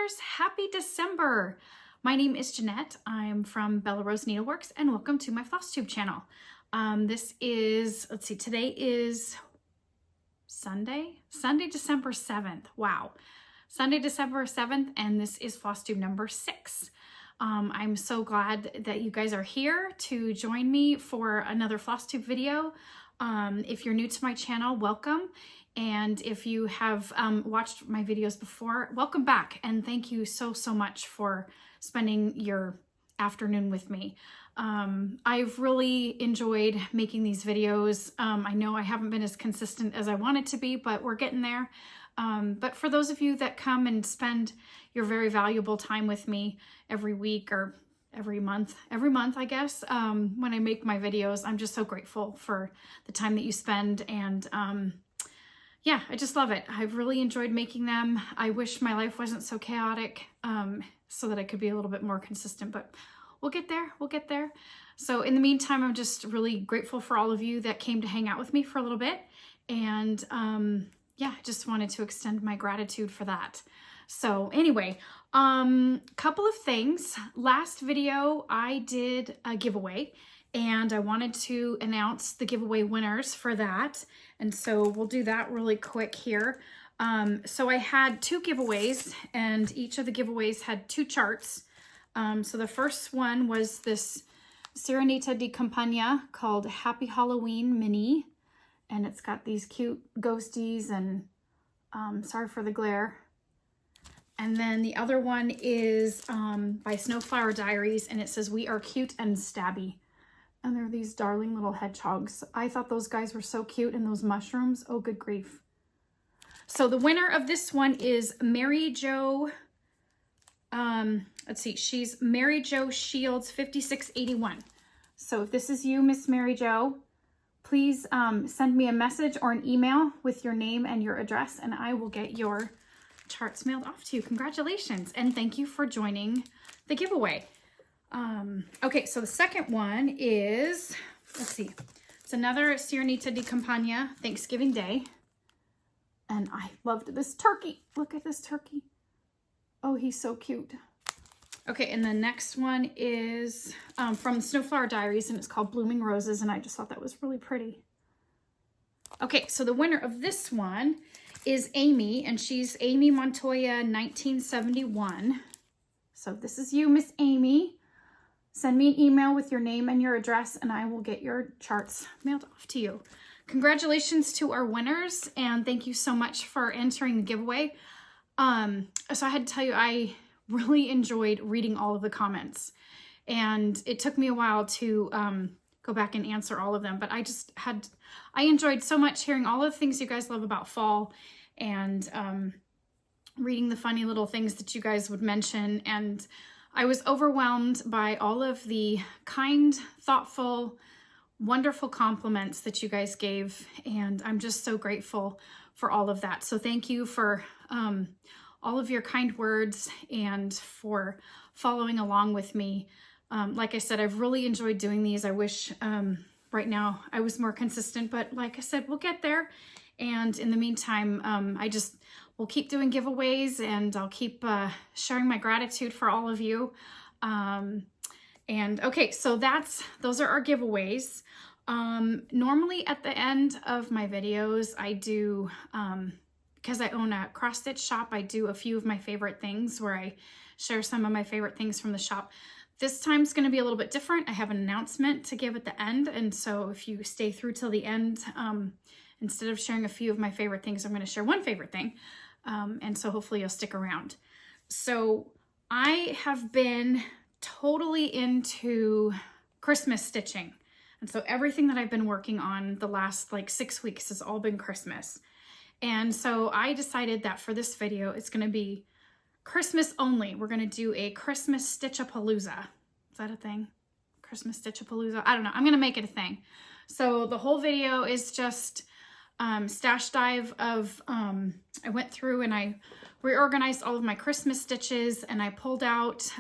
Stitchers, happy December! My name is Jeanette. I'm from Bella Rose Needleworks and welcome to my Flosstube channel. This is, let's see, today is Sunday, December 7th. Wow. Sunday, December 7th, and this is Flosstube number 6. I'm so glad that you guys are here to join me for another Flosstube video. If you're new to my channel, welcome. And if you have watched my videos before, welcome back. And thank you so much for spending your afternoon with me. I've really enjoyed making these videos. I know I haven't been as consistent as I wanted to be, but we're getting there. But for those of you that come and spend your very valuable time with me every week or every month, I guess, when I make my videos, I'm just so grateful for the time that you spend. And yeah, I just love it. I've really enjoyed making them. I wish my life wasn't so chaotic, so that I could be a little bit more consistent, but we'll get there. We'll get there. So in the meantime, I'm just really grateful for all of you that came to hang out with me for a little bit. And yeah, I just wanted to extend my gratitude for that. So anyway, couple of things. Last video, I did a giveaway and I wanted to announce the giveaway winners for that. And so we'll do that really quick here. So I had 2 giveaways and each of the giveaways had 2 charts. So the first one was this Serenita di Campagna called Happy Halloween Mini. And it's got these cute ghosties and sorry for the glare. And then the other one is by Snowflower Diaries, and it says, "We are cute and stabby." And they're these darling little hedgehogs. I thought those guys were so cute, and those mushrooms, oh good grief. So the winner of this one is Mary Jo, let's see, she's Mary Jo Shields 5681. So if this is you, Miss Mary Jo, please send me a message or an email with your name and your address, and I will get your charts mailed off to you. Congratulations, and thank you for joining the giveaway. Okay, so the second one is, let's see, it's another Serenita di Campagna Thanksgiving Day. And I loved this turkey. Look at this turkey. Oh, he's so cute. Okay, and the next one is from Snowflower Diaries, and it's called Blooming Roses, and I just thought that was really pretty. Okay, so the winner of this one is Amy, and she's Amy Montoya 1971. So if this is you, Miss Amy, send me an email with your name and your address, and I will get your charts mailed off to you. Congratulations to our winners, and thank you so much for entering the giveaway. So I had to tell you, I really enjoyed reading all of the comments, and it took me a while to go back and answer all of them, but I enjoyed so much hearing all of the things you guys love about fall, and reading the funny little things that you guys would mention. And I was overwhelmed by all of the kind, thoughtful, wonderful compliments that you guys gave, and I'm just so grateful for all of that. So thank you for all of your kind words and for following along with me. Like I said, I've really enjoyed doing these. I wish right now I was more consistent, but like I said, we'll get there. And in the meantime, we'll keep doing giveaways, and I'll keep sharing my gratitude for all of you. And okay, so those are our giveaways. Normally at the end of my videos, I do, because I own a cross-stitch shop, I do a few of my favorite things where I share some of my favorite things from the shop. This time's going to be a little bit different. I have an announcement to give at the end, and so if you stay through till the end, instead of sharing a few of my favorite things, I'm going to share one favorite thing, and so hopefully you'll stick around. So I have been totally into Christmas stitching, and so everything that I've been working on the last like 6 weeks has all been Christmas. And so I decided that for this video, it's going to be Christmas only. We're going to do a Christmas Stitch-a-Palooza. Is that a thing? Christmas Stitch-a-Palooza? I don't know. I'm going to make it a thing. So the whole video is just stash dive of, I went through and I reorganized all of my Christmas stitches, and I pulled out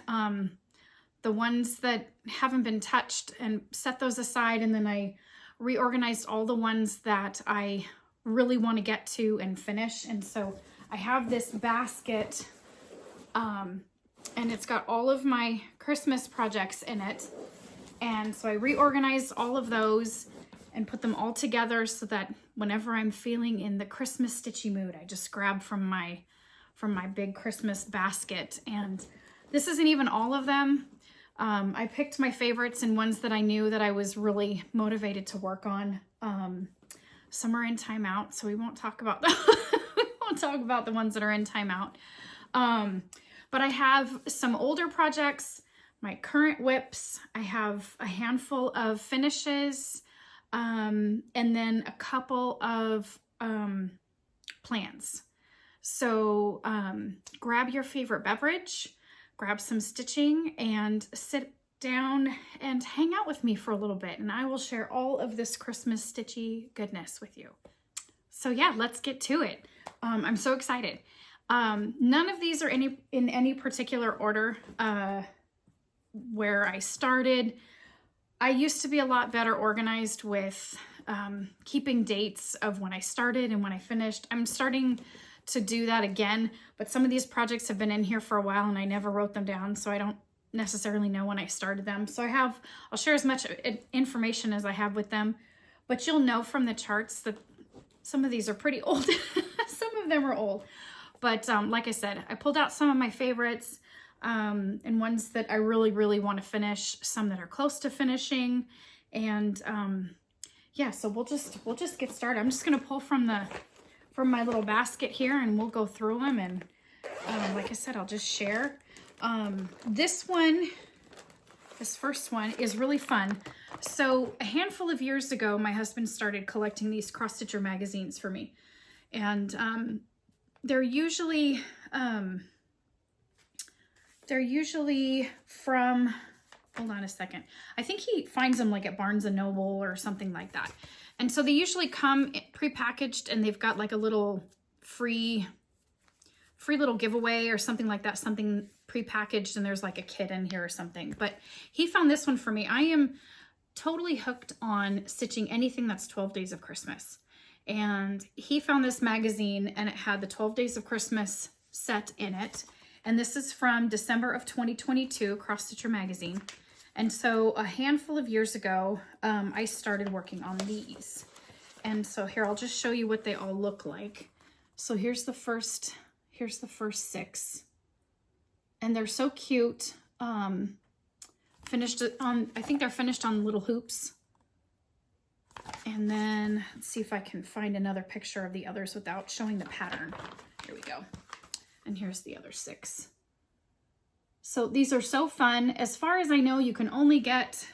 the ones that haven't been touched and set those aside. And then I reorganized all the ones that I really want to get to and finish. And so I have this basket And it's got all of my Christmas projects in it. And so I reorganized all of those and put them all together so that whenever I'm feeling in the Christmas stitchy mood, I just grab from my big Christmas basket. And this isn't even all of them. I picked my favorites and ones that I knew that I was really motivated to work on. Some are in timeout, so we won't talk about them. We won't talk about the ones that are in timeout. But I have some older projects, my current whips. I have a handful of finishes, and then a couple of plans. So grab your favorite beverage, grab some stitching, and sit down and hang out with me for a little bit, and I will share all of this Christmas stitchy goodness with you. So yeah, let's get to it. I'm so excited. None of these are in any particular order where I started. I used to be a lot better organized with keeping dates of when I started and when I finished. I'm starting to do that again, but some of these projects have been in here for a while and I never wrote them down, so I don't necessarily know when I started them. So I'll share as much information as I have with them, but you'll know from the charts that some of these are pretty old. Some of them are old, but like I said, I pulled out some of my favorites and ones that I really, really want to finish, some that are close to finishing. And yeah, so we'll just get started. I'm just going to pull from my little basket here and we'll go through them. And like I said, I'll just share. This first one is really fun. So a handful of years ago, my husband started collecting these CrossStitcher magazines for me. And they're usually from, hold on a second. I think he finds them like at Barnes & Noble or something like that. And so they usually come prepackaged and they've got like a little free little giveaway or something like that, something prepackaged, and there's like a kit in here or something. But he found this one for me. I am totally hooked on stitching anything that's 12 Days of Christmas. And he found this magazine and it had the 12 Days of Christmas set in it. And this is from December of 2022, CrossStitcher magazine. And so a handful of years ago, I started working on these. And so here, I'll just show you what they all look like. So here's the first 6. And they're so cute. Finished on, I think they're finished on little hoops. And then let's see if I can find another picture of the others without showing the pattern. Here we go. And here's the other 6. So these are so fun. As far as I know, you can only get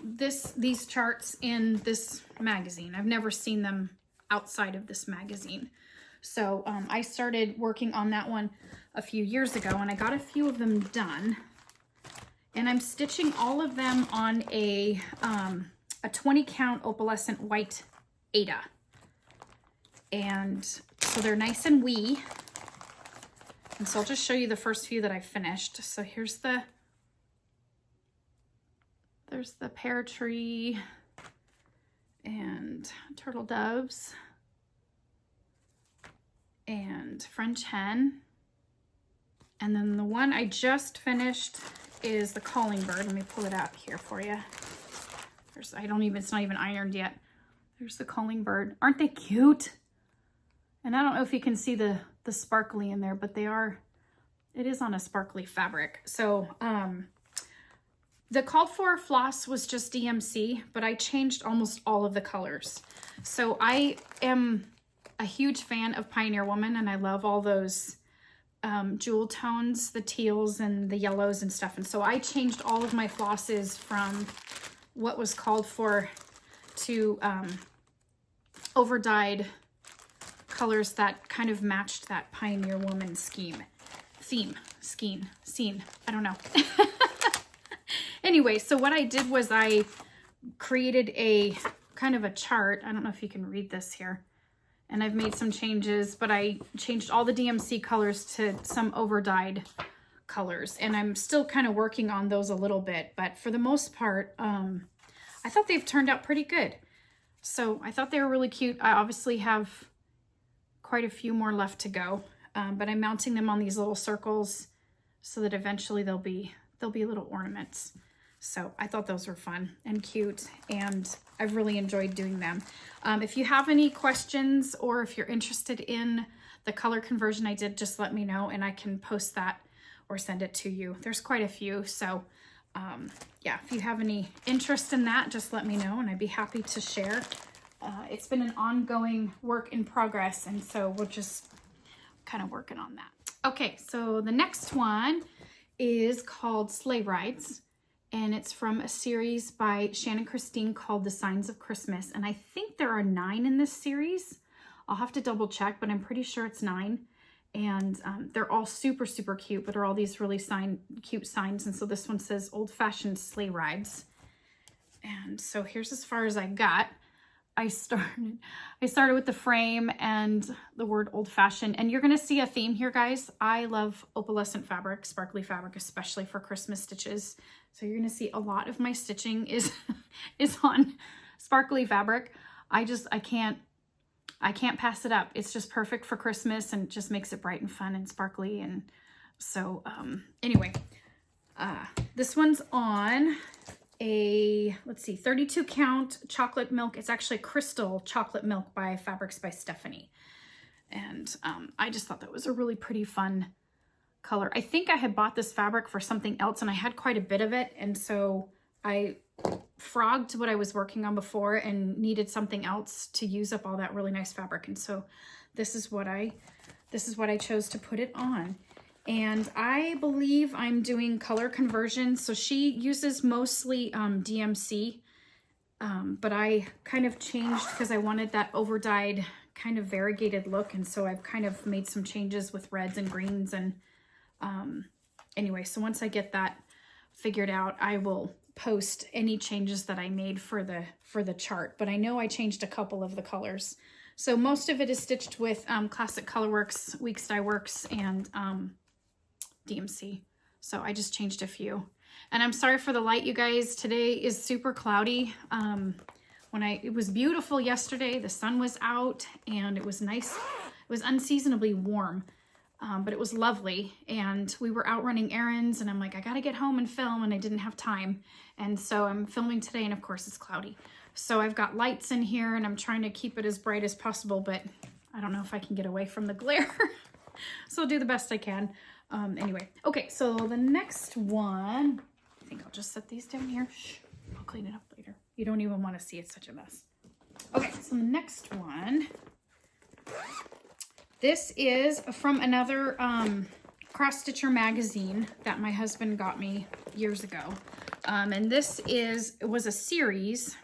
these charts in this magazine. I've never seen them outside of this magazine. So I started working on that one a few years ago and I got a few of them done. And I'm stitching all of them on a 20 count opalescent white Aida. And so they're nice and wee. And so I'll just show you the first few that I finished. So there's the pear tree and turtle doves and French hen. And then the one I just finished is the calling bird. Let me pull it out here for you. It's not even ironed yet. There's the calling bird. Aren't they cute? And I don't know if you can see the sparkly in there, but it is on a sparkly fabric. So the called for floss was just DMC, but I changed almost all of the colors. So I am a huge fan of Pioneer Woman, and I love all those jewel tones, the teals and the yellows and stuff. And so I changed all of my flosses from what was called for to over-dyed colors that kind of matched that Pioneer Woman scene. I don't know. Anyway, so what I did was I created a kind of a chart. I don't know if you can read this here. And I've made some changes, but I changed all the DMC colors to some over-dyed colors. And I'm still kind of working on those a little bit, but for the most part, I thought they've turned out pretty good. So I thought they were really cute. I obviously have quite a few more left to go. but I'm mounting them on these little circles so that eventually they'll be little ornaments. So I thought those were fun and cute, and I've really enjoyed doing them. If you have any questions or if you're interested in the color conversion I did, just let me know and I can post that or send it to you. There's quite a few, so yeah, if you have any interest in that, just let me know and I'd be happy to share. It's been an ongoing work in progress, and so we're just kind of working on that. Okay, so the next one is called Sleigh Rides, and it's from a series by Shannon Christine called The Signs of Christmas, and I think there are 9 in this series. I'll have to double check, but I'm pretty sure it's 9, and they're all super, super cute, but are all these really cute signs, and so this one says Old-Fashioned Sleigh Rides, and so here's as far as I got. I started with the frame and the word old-fashioned, and you're going to see a theme here, guys. I love opalescent fabric, sparkly fabric, especially for Christmas stitches. So you're going to see a lot of my stitching is on sparkly fabric. I can't pass it up. It's just perfect for Christmas and just makes it bright and fun and sparkly. And so anyway, this one's on a, let's see, 32 count chocolate milk. It's actually crystal chocolate milk by Fabrics by Stephanie. And I just thought that was a really pretty fun color. I think I had bought this fabric for something else and I had quite a bit of it. And so I frogged what I was working on before and needed something else to use up all that really nice fabric. And so this is what I chose to put it on. And I believe I'm doing color conversion. So she uses mostly DMC, but I kind of changed because I wanted that over-dyed kind of variegated look. And so I've kind of made some changes with reds and greens. And anyway, so once I get that figured out, I will post any changes that I made for the chart. But I know I changed a couple of the colors. So most of it is stitched with Classic Colorworks, Weeks Dye Works, and DMC. So I just changed a few. And I'm sorry for the light, you guys. Today is super cloudy. It was beautiful yesterday. The sun was out and it was nice. It was unseasonably warm, but it was lovely. And we were out running errands and I'm like, I gotta get home and film, and I didn't have time. And so I'm filming today and of course it's cloudy. So I've got lights in here and I'm trying to keep it as bright as possible, but I don't know if I can get away from the glare. So I'll do the best I can. Anyway, okay, so the next one, I think I'll just set these down here. Shh, I'll clean it up later. You don't even want to see it's such a mess. Okay, so the next one, this is from another CrossStitcher magazine that my husband got me years ago. And this was a series.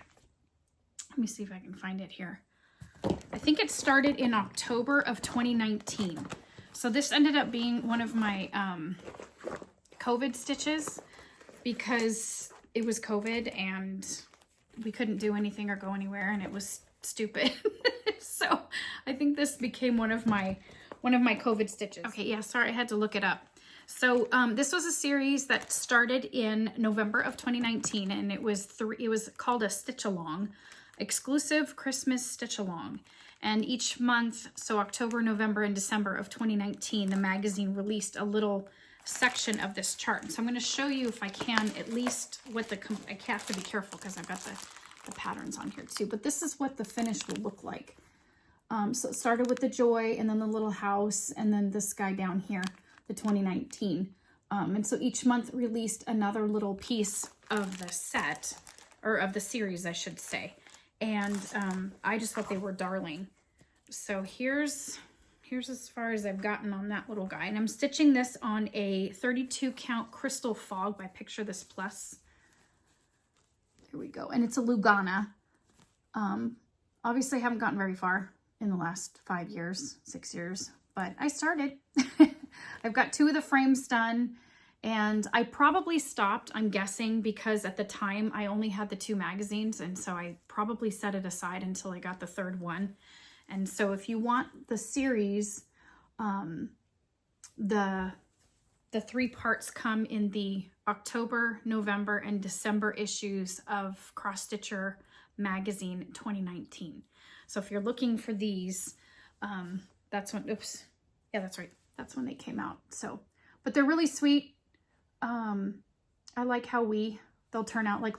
Let me see if I can find it here. I think it started in October of 2019. So this ended up being one of my COVID stitches because it was COVID and we couldn't do anything or go anywhere and it was stupid. So I think this became one of my COVID stitches. Okay, yeah, sorry, I had to look it up. So this was a series that started in November of 2019 and it was called a stitch-along, exclusive Christmas stitch-along. And each month, so October, November, and December of 2019, the magazine released a little section of this chart. And so I'm going to show you, if I can, at least what I have to be careful because I've got the patterns on here too. But this is what the finish will look like. So it started with the joy and then the little house and then this guy down here, the 2019. And so each month released another little piece of the set, or of the series, I should say. And I just thought they were darling. So here's as far as I've gotten on that little guy. And I'm stitching this on a 32 count Crystal Fog by Picture This Plus. Here we go. And it's a Lugana. Obviously I haven't gotten very far in the last 5 years, 6 years, but I started. I've got 2 of the frames done. And I probably stopped, I'm guessing, because at the time I only had the 2 magazines. And so I probably set it aside until I got the 3rd one. And so if you want the series, the 3 parts come in the October, November, and December issues of CrossStitcher Magazine 2019. So if you're looking for these, that's when, oops, Yeah, that's right. That's when they came out. So, but they're really sweet. I like how they'll turn out like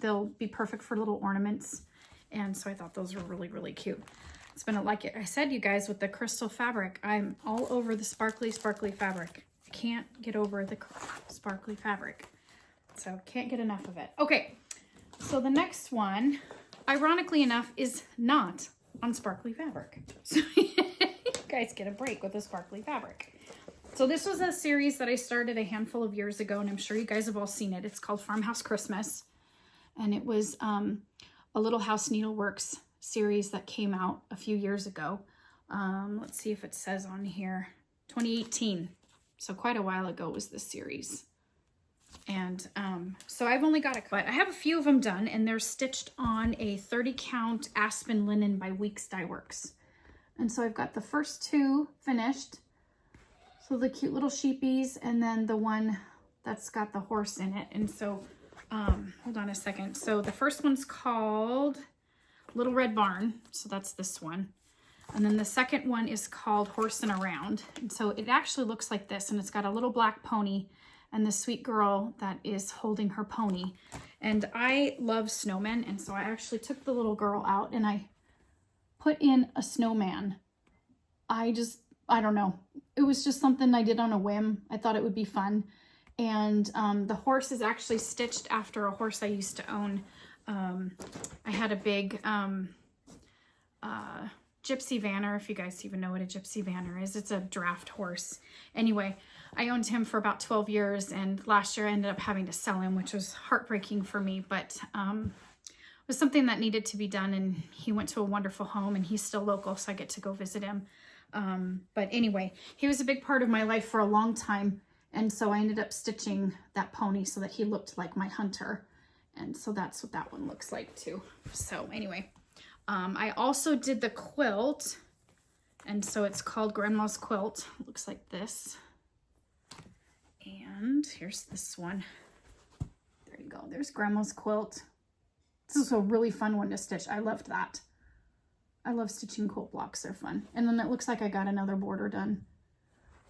they'll be perfect for little ornaments. And so I thought those were really, really cute. It's been like I said, you guys, with the crystal fabric, I'm all over the sparkly, sparkly fabric. I can't get over the sparkly fabric. So can't get enough of it. Okay, so the next one, ironically enough, is not on sparkly fabric. So you guys get a break with the sparkly fabric. So this was a series that I started a handful of years ago, and I'm sure you guys have all seen it. It's called Farmhouse Christmas, and it was a Little House Needleworks series that came out a few years ago. Let's see if it says on here, 2018. So quite a while ago was this series. And so I've only got but I have a few of them done, and they're stitched on a 30 count Aspen linen by Weeks Dye Works. And so I've got the first two finished. So the cute little sheepies, and then the one that's got the horse in it. And so, hold on a second. So the first one's called Little Red Barn. So that's this one. And then the second one is called Horsin' Around. And so it actually looks like this, and it's got a little black pony and the sweet girl that is holding her pony. And I love snowmen, and so I actually took the little girl out and I put in a snowman. I don't know. It was just something I did on a whim. I thought it would be fun. And the horse is actually stitched after a horse I used to own. I had a big gypsy vanner, if you guys even know what a gypsy vanner is. It's a draft horse. Anyway, I owned him for about 12 years, and last year I ended up having to sell him, which was heartbreaking for me, but it was something that needed to be done, and he went to a wonderful home, and he's still local, so I get to go visit him. But anyway, he was a big part of my life for a long time, and so I ended up stitching that pony so that he looked like my hunter, and so that's what that one looks like too. So anyway, I also did the quilt, and so it's called Grandma's Quilt. It looks like this, and here's this one. There you go. There's Grandma's Quilt. This is a really fun one to stitch. I loved that. I love stitching quilt blocks. They're fun. And then it looks like I got another border done.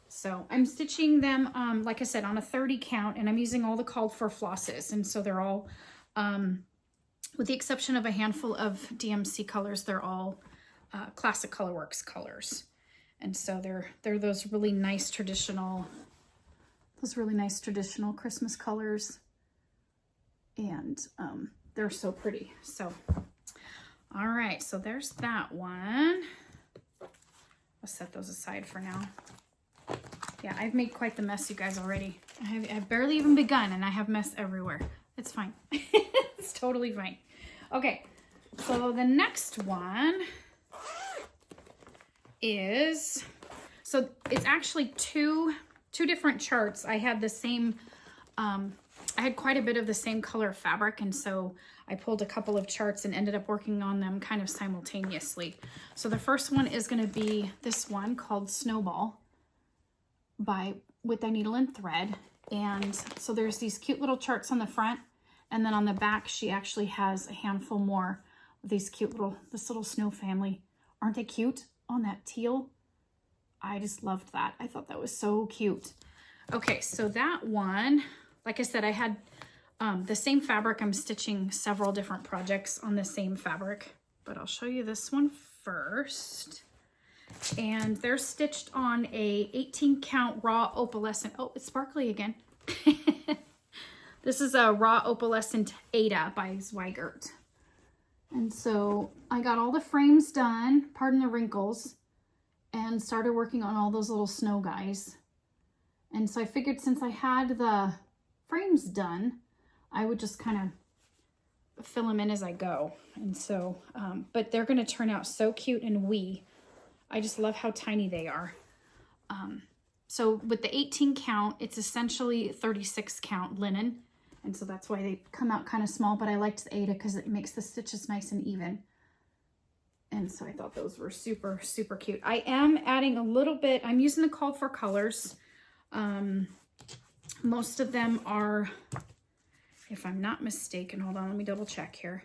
So I'm stitching them, like I said, on a 30 count, and I'm using all the called for flosses. And so they're all, with the exception of a handful of DMC colors, they're all Classic Colorworks colors. And so they're those really nice traditional Christmas colors. And they're so pretty. So all right, so there's that one. I'll set those aside for now. Yeah, I've made quite the mess, you guys, already. I've barely even begun, and I have mess everywhere. It's fine. It's totally fine. Okay, so the next one is, so it's actually two different charts. I had the same, I had quite a bit of the same color fabric, and so I pulled a couple of charts and ended up working on them kind of simultaneously. So the first one is going to be this one called Snowball with a needle and thread. And so there's these cute little charts on the front, and then on the back she actually has a handful more of these this little snow family. Aren't they cute on that teal? I just loved that. I thought that was so cute. Okay, so that one, like I said, I had the same fabric. I'm stitching several different projects on the same fabric, but I'll show you this one first. And they're stitched on a 18 count raw opalescent. Oh, it's sparkly again. This is a raw opalescent Ada by Zweigert. And so I got all the frames done, pardon the wrinkles, and started working on all those little snow guys. And so I figured since I had the frames done, I would just kind of fill them in as I go. And so, but they're going to turn out so cute and wee. I just love how tiny they are. So with the 18 count, it's essentially 36 count linen. And so that's why they come out kind of small, but I liked the Ada because it makes the stitches nice and even. And so I thought those were super, super cute. I am adding a little bit, I'm using the called for colors. Most of them are, if I'm not mistaken, hold on, let me double check here.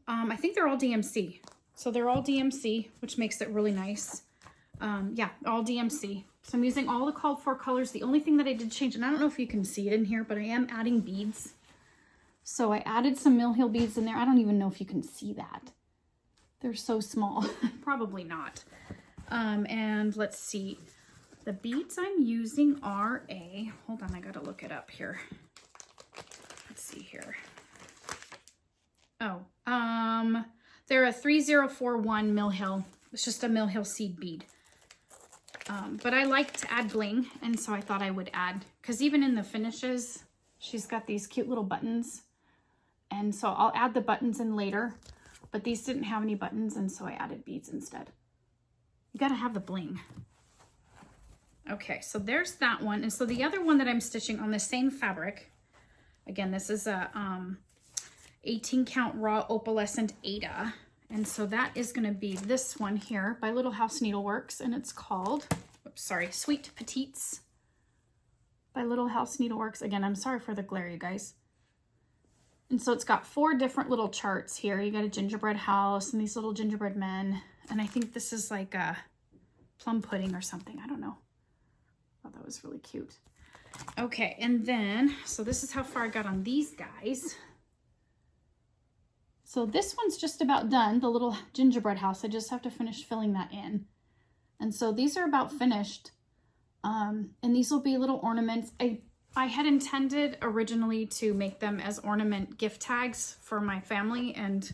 I think they're all DMC. So they're all DMC, which makes it really nice. Yeah, all DMC. So I'm using all the called for colors. The only thing that I did change, and I don't know if you can see it in here, but I am adding beads. So I added some Mill Hill beads in there. I don't even know if you can see that. They're so small. Probably not. And let's see. The beads I'm using are hold on, I gotta look it up here. Let's see here. Oh, they're a 3041 Mill Hill. It's just a Mill Hill seed bead. But I like to add bling, and so I thought I would add, because even in the finishes, she's got these cute little buttons. And so I'll add the buttons in later, but these didn't have any buttons, and so I added beads instead. You gotta have the bling. Okay, so there's that one. And so the other one that I'm stitching on the same fabric, again, this is a 18 count raw opalescent Ada. And so that is going to be this one here by Little House Needleworks, and it's called, oops, sorry, Sweet Petites by Little House Needleworks. Again, I'm sorry for the glare, you guys. And so it's got 4 different little charts here. You got a gingerbread house and these little gingerbread men. And I think this is like a plum pudding or something. I don't know. I thought that was really cute. Okay, and then, so this is how far I got on these guys. So this one's just about done, the little gingerbread house. I just have to finish filling that in. And so these are about finished. And these will be little ornaments. I had intended originally to make them as ornament gift tags for my family, and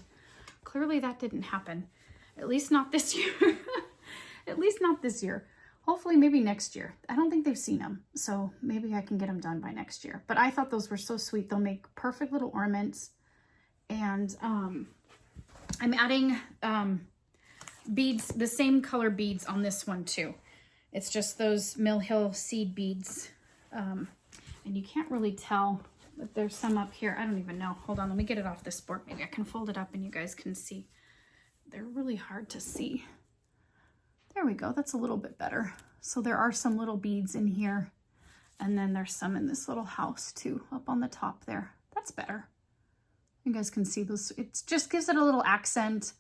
clearly that didn't happen. At least not this year. At least not this year. Hopefully maybe next year. I don't think they've seen them, so maybe I can get them done by next year. But I thought those were so sweet. They'll make perfect little ornaments. And I'm adding beads, the same color beads on this one too. It's just those Mill Hill seed beads. And you can't really tell, but there's some up here. I don't even know. Hold on, let me get it off this board. Maybe I can fold it up and you guys can see. They're really hard to see. There we go, that's a little bit better. So there are some little beads in here. And then there's some in this little house too, up on the top there. That's better. You guys can see those. It just gives it a little accent,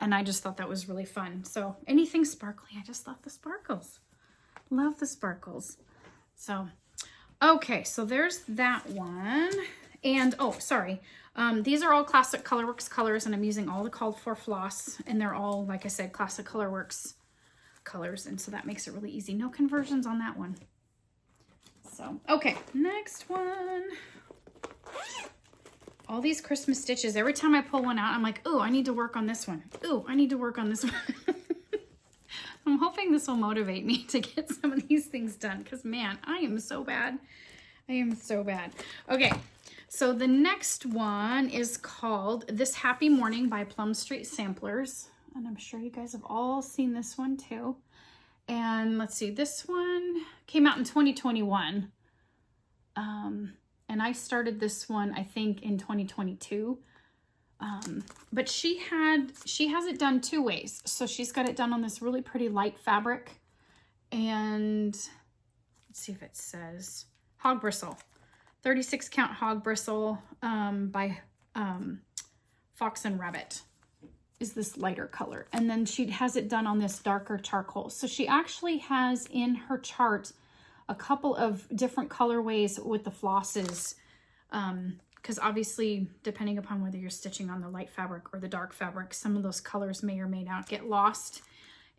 and I just thought that was really fun. So anything sparkly, I just love the sparkles. Love the sparkles. So, okay, so there's that one. And, oh, sorry. These are all Classic Colorworks colors, and I'm using all the called for floss, and they're all, like I said, Classic Colorworks colors, and so that makes it really easy. No conversions on that one. So, okay, next one. All these Christmas stitches, every time I pull one out, I'm like, oh, I need to work on this one. Oh, I need to work on this one. I'm hoping this will motivate me to get some of these things done, because man, I am so bad. I am so bad. Okay, so the next one is called This Happy Morning by Plum Street Samplers. And I'm sure you guys have all seen this one too. And let's see, this one came out in 2021. And I started this one, I think, in 2022. But she has it done 2 ways. So she's got it done on this really pretty light fabric. And let's see if it says hog bristle. 36 count hog bristle by Fox and Rabbit is this lighter color. And then she has it done on this darker charcoal. So she actually has in her chart a couple of different colorways with the flosses, because obviously depending upon whether you're stitching on the light fabric or the dark fabric, some of those colors may or may not get lost.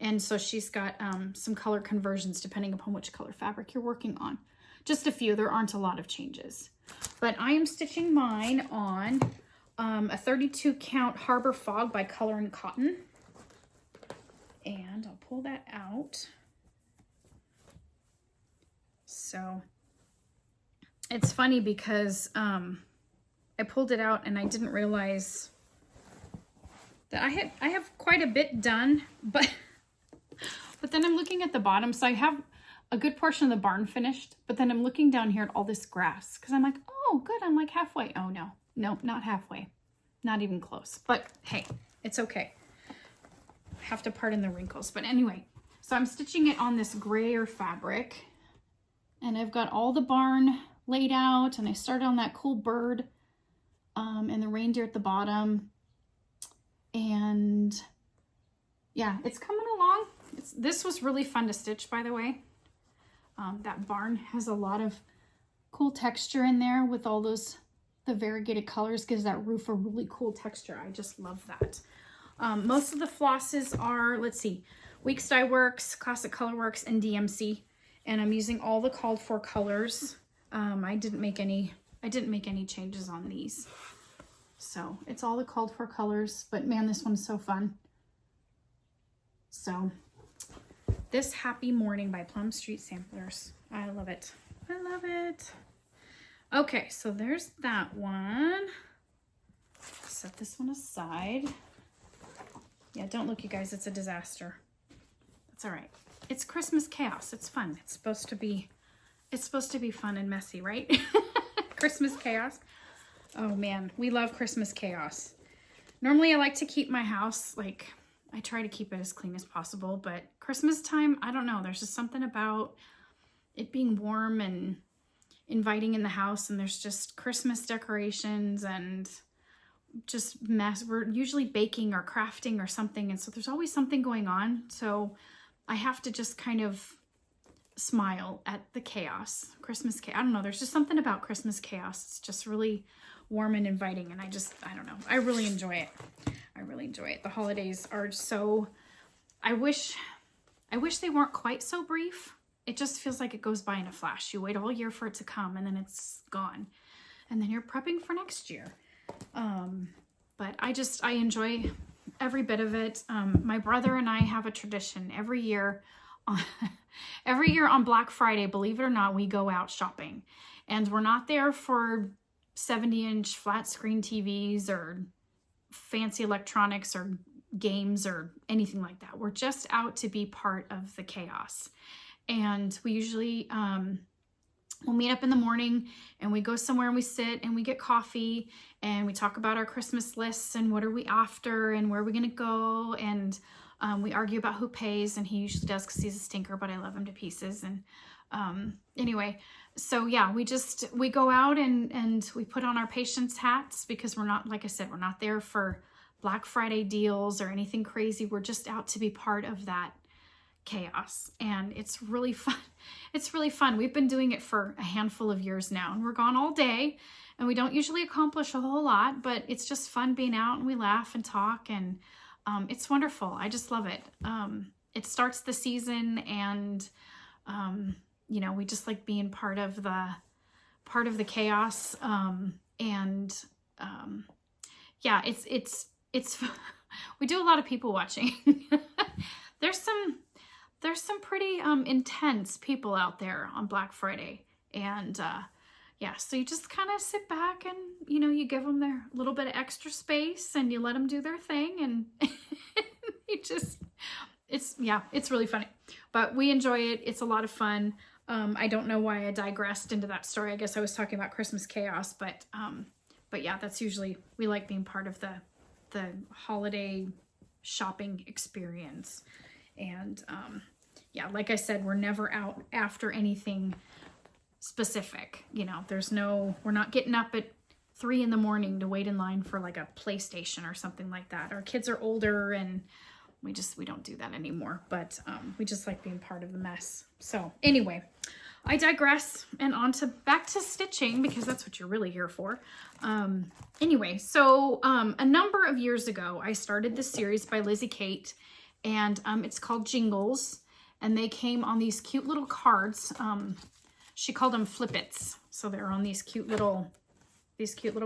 And so she's got some color conversions depending upon which color fabric you're working on. Just a few, there aren't a lot of changes. But I am stitching mine on a 32 count Harbor Fog by Color and Cotton. And I'll pull that out. So it's funny because I pulled it out and I didn't realize that I have quite a bit done, but then I'm looking at the bottom. So I have a good portion of the barn finished, but then I'm looking down here at all this grass because I'm like, oh, good. I'm like halfway. Oh, no, nope, not halfway. Not even close. But hey, it's okay. I have to pardon the wrinkles. But anyway, so I'm stitching it on this grayer fabric. And I've got all the barn laid out, and I started on that cool bird and the reindeer at the bottom. And yeah, it's coming along. This was really fun to stitch, by the way. That barn has a lot of cool texture in there with all those, the variegated colors gives that roof a really cool texture. I just love that. Most of the flosses are, let's see, Weeks Dye Works, Classic Color Works, and DMC. And I'm using all the called for colors. I didn't make any changes on these. So it's all the called for colors, but man, this one's so fun. So this Happy Morning by Plum Street Samplers. I love it. I love it. Okay, so there's that one. Set this one aside. Yeah, don't look, you guys, it's a disaster. That's all right. It's Christmas chaos. It's fun. It's supposed to be fun and messy, right? Christmas chaos. Oh man, we love Christmas chaos. Normally I like to keep my house, like, I try to keep it as clean as possible, but Christmas time, I don't know, there's just something about it being warm and inviting in the house, and there's just Christmas decorations and just mess. We're usually baking or crafting or something, and so there's always something going on, so I have to just kind of smile at the chaos. Christmas chaos. I don't know, there's just something about Christmas chaos. It's just really warm and inviting, and I don't know, I really enjoy it. I really enjoy it. The holidays are so, I wish they weren't quite so brief. It just feels like it goes by in a flash. You wait all year for it to come, and then it's gone, and then you're prepping for next year. But I enjoy every bit of it. My brother and I have a tradition every year on Black Friday, believe it or not, we go out shopping, and we're not there for 70-inch flat screen TVs or fancy electronics or games or anything like that. We're just out to be part of the chaos. And we usually we'll meet up in the morning, and we go somewhere and we sit and we get coffee and we talk about our Christmas lists and what are we after and where are we gonna go, and we argue about who pays, and he usually does because he's a stinker, but I love him to pieces. And anyway, so yeah, we go out and we put on our patience hats, because we're not, like I said, we're not there for Black Friday deals or anything crazy. We're just out to be part of that chaos, and it's really fun. It's really fun. We've been doing it for a handful of years now, and we're gone all day, and we don't usually accomplish a whole lot, but it's just fun being out, and we laugh and talk, and it's wonderful. I just love it. It starts the season, and you know, we just like being part of the chaos. Yeah, it's we do a lot of people watching. There's some pretty intense people out there on Black Friday, and yeah, so you just kind of sit back and, you know, you give them their little bit of extra space and you let them do their thing, and it's really funny, but we enjoy it. It's a lot of fun. I don't know why I digressed into that story. I guess I was talking about Christmas chaos, but yeah, that's usually, we like being part of the holiday shopping experience. And yeah, like I said, we're never out after anything specific. You know, we're not getting up at 3 in the morning to wait in line for like a PlayStation or something like that. Our kids are older, and we don't do that anymore, but we just like being part of the mess. So anyway, I digress, and back to stitching, because that's what you're really here for. Anyway, so a number of years ago, I started this series by Lizzie Kate, and it's called Jingles, and they came on these cute little cards. She called them flippets. So they're on these cute little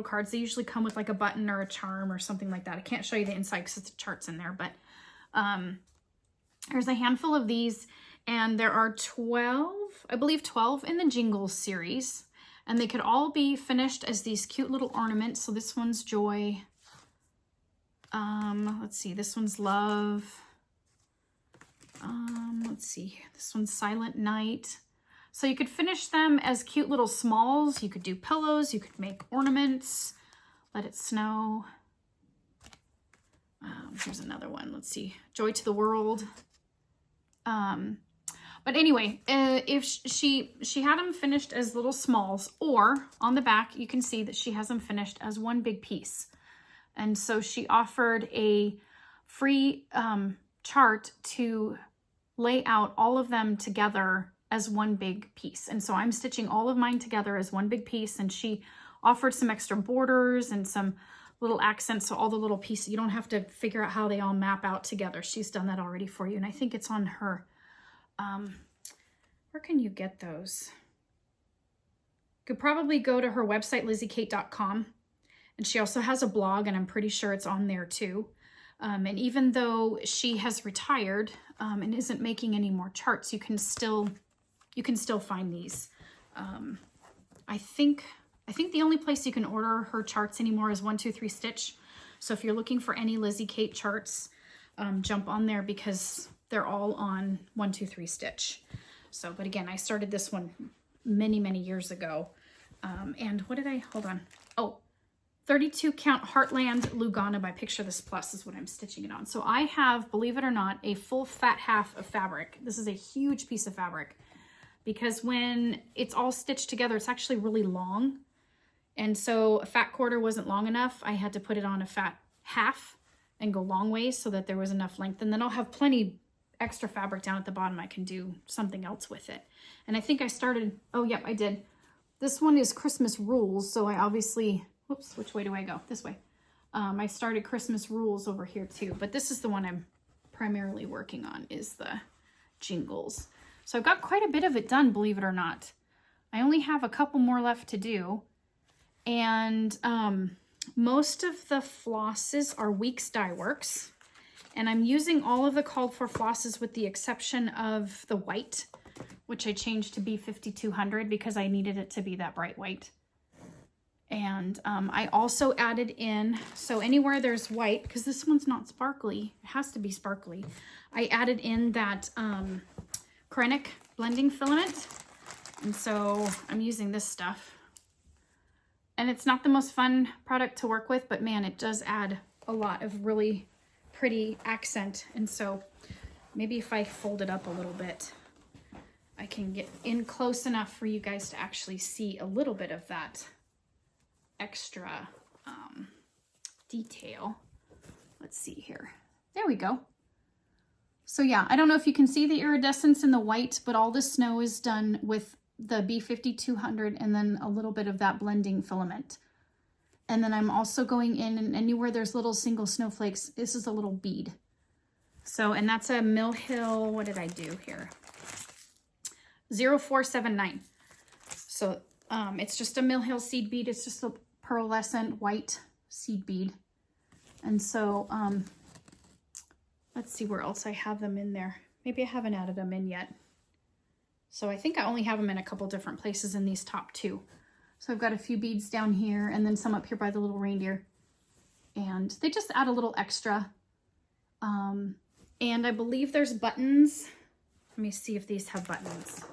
cards. They usually come with like a button or a charm or something like that. I can't show you the inside because the chart's in there, but there's a handful of these, and there are 12, I believe 12 in the Jingles series, and they could all be finished as these cute little ornaments. So this one's Joy. Let's see, this one's Love. Let's see, this one's Silent Night. So you could finish them as cute little smalls. You could do pillows, you could make ornaments, Let It Snow. Here's another one. Let's see, Joy to the World. But anyway, if she had them finished as little smalls, or on the back, you can see that she has them finished as one big piece. And so she offered a free chart to lay out all of them together as one big piece. And so I'm stitching all of mine together as one big piece, and she offered some extra borders and some little accents, so all the little pieces, you don't have to figure out how they all map out together. She's done that already for you, and I think it's on her. Where can you get those? Could probably go to her website, LizzieKate.com, and she also has a blog, and I'm pretty sure it's on there too. And even though she has retired and isn't making any more charts, you can still find these. I think the only place you can order her charts anymore is 123 Stitch. So if you're looking for any Lizzie Kate charts, jump on there because they're all on 123 Stitch. So, but again, I started this one many, many years ago. And what did I, hold on. Oh, 32 count Heartland Lugana by Picture This Plus is what I'm stitching it on. So I have, believe it or not, a full fat half of fabric. This is a huge piece of fabric because when it's all stitched together, it's actually really long. And so a fat quarter wasn't long enough. I had to put it on a fat half and go long ways so that there was enough length. And then I'll have plenty extra fabric down at the bottom. I can do something else with it. And I think I started, oh, yep, I did. This one is Christmas Rules. So I obviously, whoops, which way do I go? This way. I started Christmas Rules over here too, but this is the one I'm primarily working on is the Jingles. So I've got quite a bit of it done, believe it or not. I only have a couple more left to do. And most of the flosses are Weeks Dye Works. And I'm using all of the called for flosses with the exception of the white, which I changed to B5200 because I needed it to be that bright white. And I also added in, so anywhere there's white, because this one's not sparkly, it has to be sparkly, I added in that Krennic blending filament. And so I'm using this stuff. And it's not the most fun product to work with, but man, it does add a lot of really pretty accent. And so maybe if I fold it up a little bit, I can get in close enough for you guys to actually see a little bit of that extra detail. Let's see here. There we go. So yeah, I don't know if you can see the iridescence in the white, but all the snow is done with the B5200 and then a little bit of that blending filament. And then I'm also going in and anywhere there's little single snowflakes, this is a little bead. So, and that's a Mill Hill, what did I do here? 0479. So it's just a Mill Hill seed bead. It's just a pearlescent white seed bead. And so let's see where else I have them in there. Maybe I haven't added them in yet. So I think I only have them in a couple different places in these top two. So I've got a few beads down here and then some up here by the little reindeer. And they just add a little extra. And I believe there's buttons. Let me see if these have buttons.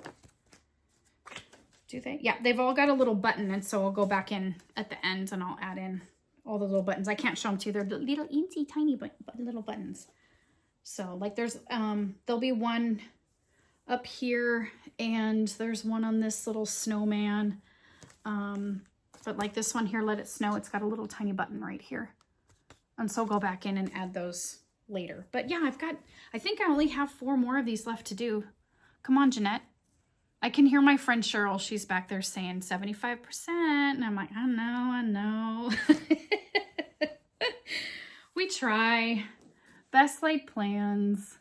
Do they? Yeah, they've all got a little button. And so I'll go back in at the end and I'll add in all the little buttons. I can't show them to you. They're the little eensy tiny little buttons. So like there's, there'll be one up here and there's one on this little snowman. But like this one here, Let It Snow, it's got a little tiny button right here. And so I'll go back in and add those later. But yeah, I think I only have 4 more of these left to do. Come on, Jeanette. I can hear my friend Cheryl. She's back there saying 75%. And I'm like, I know. We try. Best laid plans.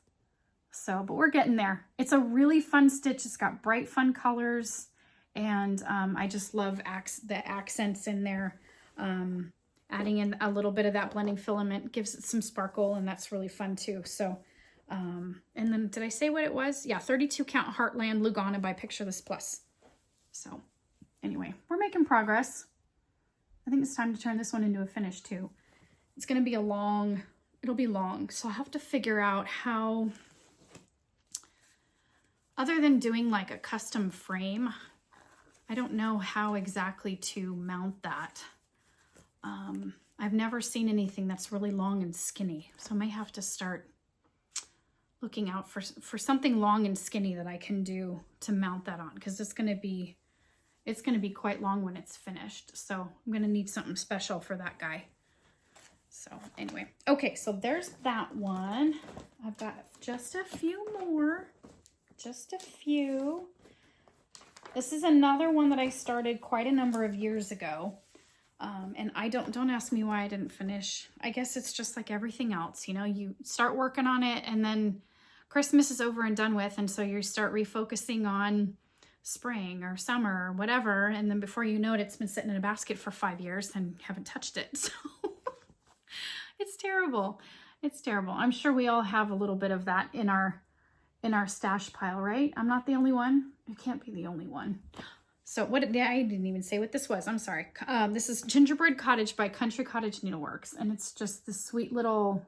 So, but we're getting there. It's a really fun stitch. It's got bright, fun colors. And I just love the accents in there. Adding in a little bit of that blending filament gives it some sparkle, and that's really fun too. So, and then did I say what it was? Yeah, 32 count Heartland Lugana by Picture This Plus. So anyway, we're making progress. I think it's time to turn this one into a finish too. It's going to be it'll be long. So I'll have to figure out how, other than doing like a custom frame, I don't know how exactly to mount that. I've never seen anything that's really long and skinny, so I may have to start looking out for something long and skinny that I can do to mount that on, because it's going to be quite long when it's finished. So I'm going to need something special for that guy. So anyway, okay, so there's that one. I've got just a few more. just a few. This is another one that I started quite a number of years ago. And I don't ask me why I didn't finish. I guess it's just like everything else, you know, you start working on it and then Christmas is over and done with. And so you start refocusing on spring or summer or whatever. And then before you know it, it's been sitting in a basket for 5 years and haven't touched it. So it's terrible. It's terrible. I'm sure we all have a little bit of that in our stash pile, right? I'm not the only one. I can't be the only one. So what, I didn't even say what this was. I'm sorry. This is Gingerbread Cottage by Country Cottage Needleworks. And it's just this sweet little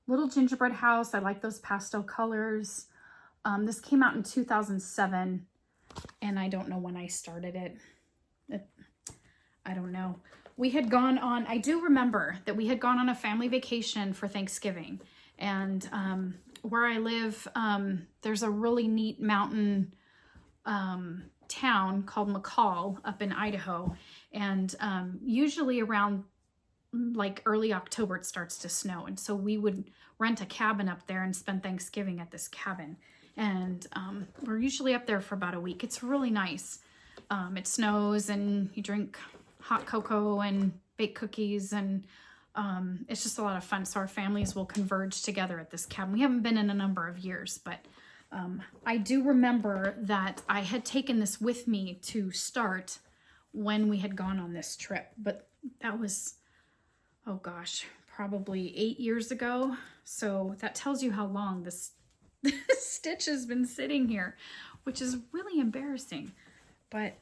gingerbread house. I like those pastel colors. This came out in 2007 and I don't know when I started it. I don't know. We had gone on, I do remember that we had gone on a family vacation for Thanksgiving. And where I live, there's a really neat mountain town called McCall up in Idaho. And usually around like early October, it starts to snow. And so we would rent a cabin up there and spend Thanksgiving at this cabin. And we're usually up there for about a week. It's really nice. It snows and you drink hot cocoa and bake cookies and it's just a lot of fun. So our families will converge together at this cabin. We haven't been in a number of years, but I do remember that I had taken this with me to start when we had gone on this trip, but that was, oh gosh, probably 8 years ago. So that tells you how long this stitch has been sitting here, which is really embarrassing, but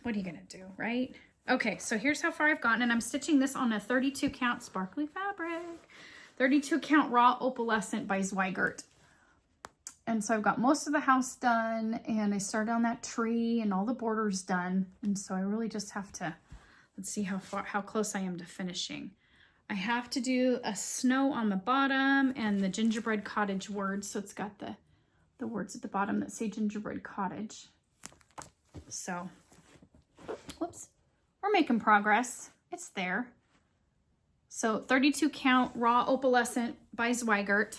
what are you gonna do, right? Okay, so here's how far I've gotten, and I'm stitching this on a 32 count sparkly fabric, 32 count raw opalescent by Zweigart. And so I've got most of the house done, and I started on that tree and all the borders done. And so I really just have to, let's see how close I am to finishing. I have to do a snow on the bottom and the gingerbread cottage words. So it's got the words at the bottom that say gingerbread cottage. So, whoops, we're making progress. It's there. So 32 count raw opalescent by Zweigart.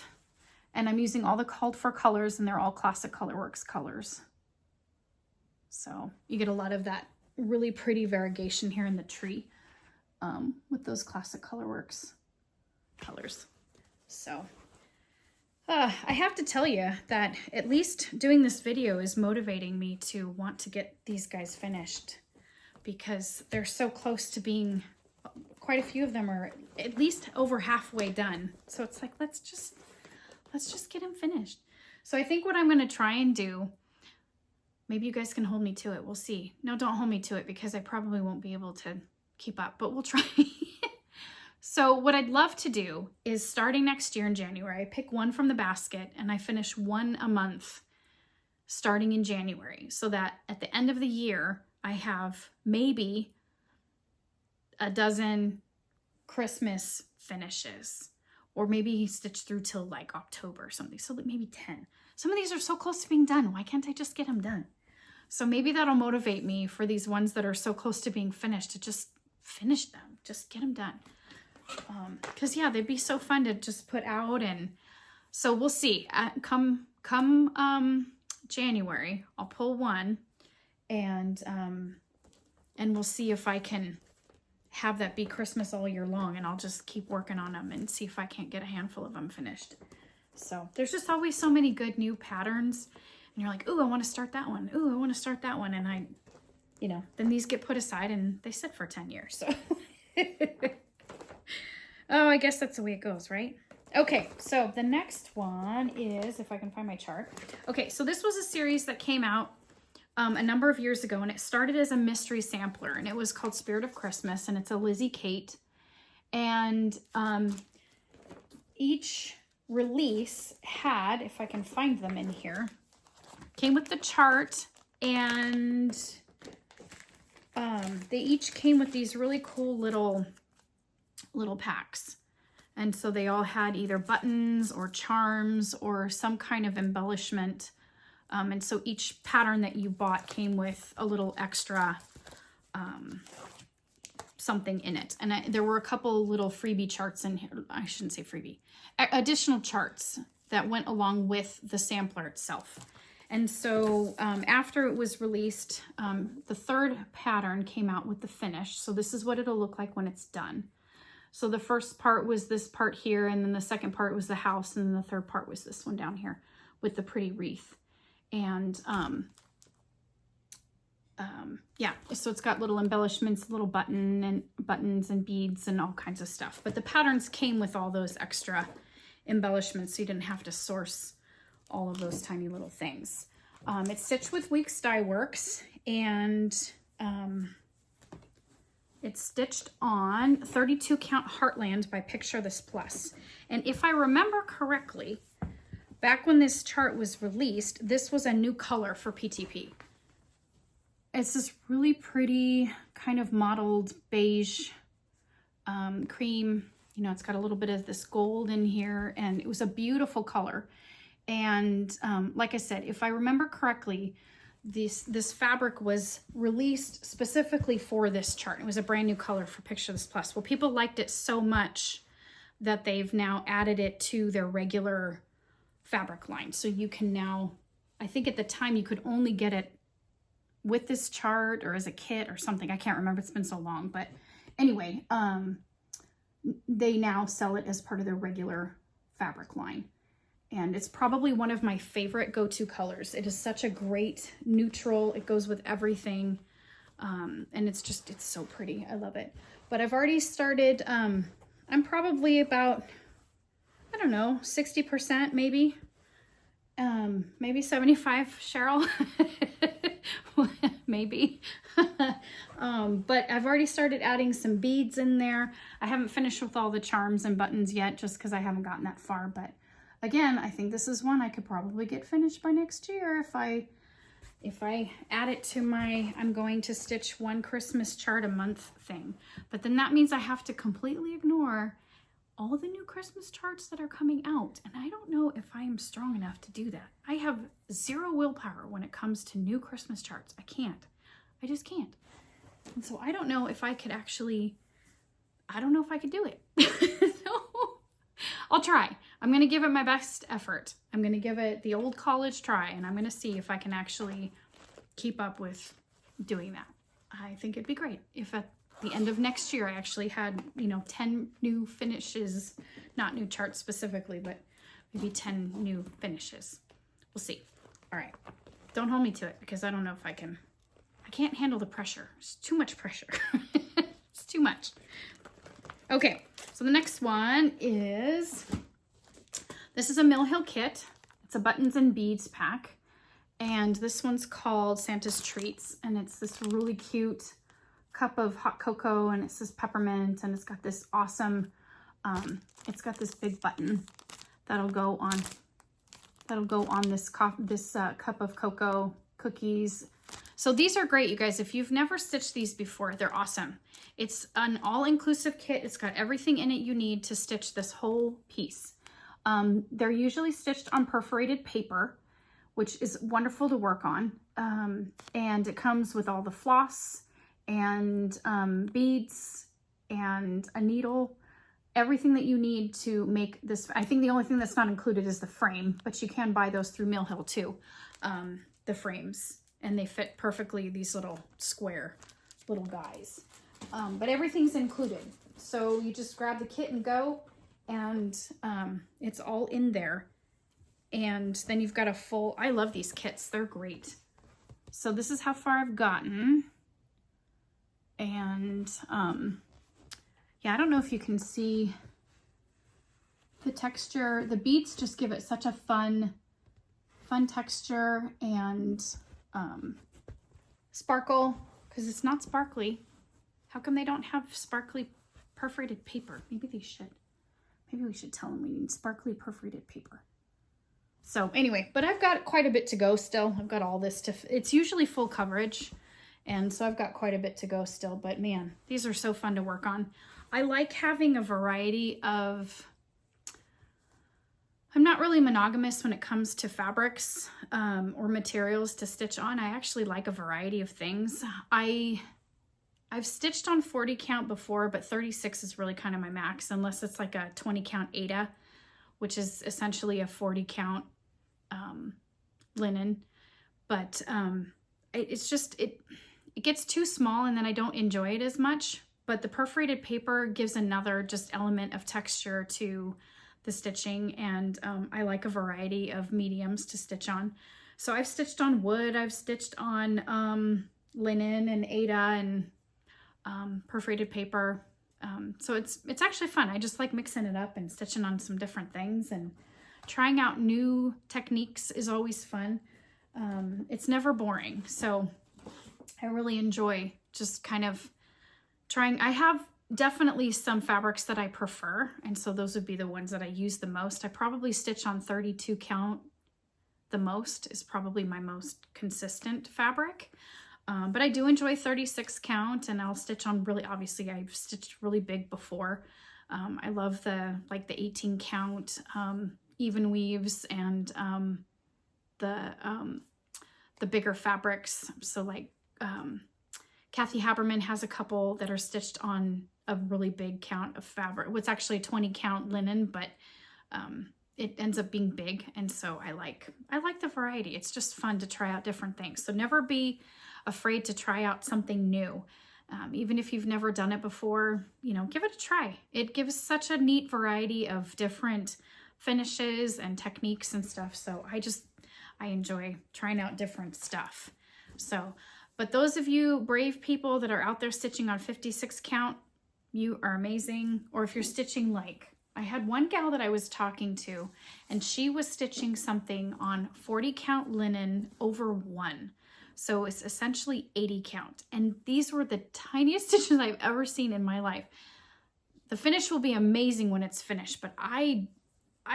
And I'm using all the called for colors, and they're all classic Colorworks colors. So you get a lot of that really pretty variegation here in the tree with those classic Colorworks colors. So I have to tell you that at least doing this video is motivating me to want to get these guys finished because they're so close to being, quite a few of them are at least over halfway done. So it's like, let's just get them finished. So I think what I'm going to try and do, maybe you guys can hold me to it. We'll see. No, don't hold me to it because I probably won't be able to keep up, but we'll try. So what I'd love to do is starting next year in January, I pick one from the basket and I finish one a month starting in January so that at the end of the year, I have maybe a dozen Christmas finishes. Or maybe stitch through till like October or something. So maybe 10. Some of these are so close to being done. Why can't I just get them done? So maybe that'll motivate me for these ones that are so close to being finished to just finish them. Just get them done. Because yeah, they'd be so fun to just put out. And so we'll see. Come January, I'll pull one and we'll see if I can have that be Christmas all year long, and I'll just keep working on them and see if I can't get a handful of them finished. So there's just always so many good new patterns and you're like, ooh, I want to start that one. Ooh, I want to start that one. And then these get put aside and they sit for 10 years. So, oh, I guess that's the way it goes, right? Okay, so the next one is, if I can find my chart. Okay, so this was a series that came out a number of years ago, and it started as a mystery sampler, and it was called Spirit of Christmas, and it's a Lizzie Kate. And each release had, if I can find them in here, came with the chart, and they each came with these really cool little packs. And so they all had either buttons or charms or some kind of embellishment. And so each pattern that you bought came with a little extra something in it. And there were a couple little freebie charts in here. I shouldn't say freebie. Additional charts that went along with the sampler itself. And so after it was released, the third pattern came out with the finish. So this is what it'll look like when it's done. So the first part was this part here, and then the second part was the house, and then the third part was this one down here with the pretty wreath. And yeah, so it's got little embellishments, little buttons and beads and all kinds of stuff. But the patterns came with all those extra embellishments, so you didn't have to source all of those tiny little things. It's stitched with Weeks Dye Works, and it's stitched on 32 count Heartland by Picture This Plus. And if I remember correctly, back when this chart was released, this was a new color for PTP. It's this really pretty kind of mottled beige cream. You know, it's got a little bit of this gold in here, and it was a beautiful color. And like I said, if I remember correctly, this fabric was released specifically for this chart. It was a brand new color for Picture This Plus. Well, people liked it so much that they've now added it to their regular fabric line. So you can now, I think at the time you could only get it with this chart or as a kit or something. I can't remember, it's been so long. But anyway, they now sell it as part of their regular fabric line. And it's probably one of my favorite go-to colors. It is such a great neutral. It goes with everything. And it's so pretty. I love it. But I've already started, I'm probably about, I don't know, 60% maybe. Maybe 75, Cheryl. Maybe. But I've already started adding some beads in there. I haven't finished with all the charms and buttons yet, just because I haven't gotten that far. But again, I think this is one I could probably get finished by next year if I add it to my I'm going to stitch one Christmas chart a month thing. But then that means I have to completely ignore all the new Christmas charts that are coming out. And I don't know if I am strong enough to do that. I have zero willpower when it comes to new Christmas charts. I can't. I just can't. And so I don't know if I could actually, I don't know if I could do it. So I'll try. I'm going to give it my best effort. I'm going to give it the old college try, and I'm going to see if I can actually keep up with doing that. I think it'd be great if at the end of next year I actually had, 10 new finishes, not new charts specifically, but maybe 10 new finishes. We'll see. All right. Don't hold me to it, because I don't know if I can't handle the pressure. It's too much pressure. It's too much. Okay, so the next one is, this is a Mill Hill kit. It's a buttons and beads pack. And this one's called Santa's Treats. And it's this really cute cup of hot cocoa, and it says peppermint, and it's got this awesome, it's got this big button that'll go on this cup of cocoa cookies. So these are great, you guys. If you've never stitched these before, they're awesome. It's an all-inclusive kit. It's got everything in it you need to stitch this whole piece. They're usually stitched on perforated paper, which is wonderful to work on. And it comes with all the floss and beads and a needle, everything that you need to make this. I think the only thing that's not included is the frame, but you can buy those through Mill Hill too, the frames. And they fit perfectly, these little square little guys. But everything's included. So you just grab the kit and go, and it's all in there. And then you've got a full, I love these kits, they're great. So this is how far I've gotten. And yeah, I don't know if you can see the texture. The beads just give it such a fun texture and sparkle, because it's not sparkly. How come they don't have sparkly perforated paper? Maybe they should. Maybe we should tell them we need sparkly perforated paper. So anyway, but I've got quite a bit to go still. I've got all this it's usually full coverage, and so I've got quite a bit to go still, but man, these are so fun to work on. I like having a variety of, I'm not really monogamous when it comes to fabrics or materials to stitch on. I actually like a variety of things. I've stitched on 40 count before, but 36 is really kind of my max, unless it's like a 20 count Aida, which is essentially a 40 count linen. but it's just, it gets too small and then I don't enjoy it as much. But the perforated paper gives another just element of texture to the stitching, and I like a variety of mediums to stitch on. So I've stitched on wood, I've stitched on linen and Aida and perforated paper. So it's actually fun. I just like mixing it up and stitching on some different things, and trying out new techniques is always fun. It's never boring. So I really enjoy just kind of trying. I have definitely some fabrics that I prefer, and so those would be the ones that I use the most. I probably stitch on 32 count the most, is probably my most consistent fabric. But I do enjoy 36 count, and I'll stitch on really, obviously I've stitched really big before. I love the 18 count even weaves, and the bigger fabrics. So like Kathy Haberman has a couple that are stitched on a really big count of fabric. It's actually a 20 count linen, but it ends up being big. And so I like the variety. It's just fun to try out different things. So never be afraid to try out something new. Even if you've never done it before, you know, give it a try. It gives such a neat variety of different finishes and techniques and stuff. So I enjoy trying out different stuff. So, but those of you brave people that are out there stitching on 56 count, you are amazing. Or if you're stitching, like I had one gal that I was talking to, and she was stitching something on 40 count linen over 1. So it's essentially 80 count. And these were the tiniest stitches I've ever seen in my life. The finish will be amazing when it's finished, but I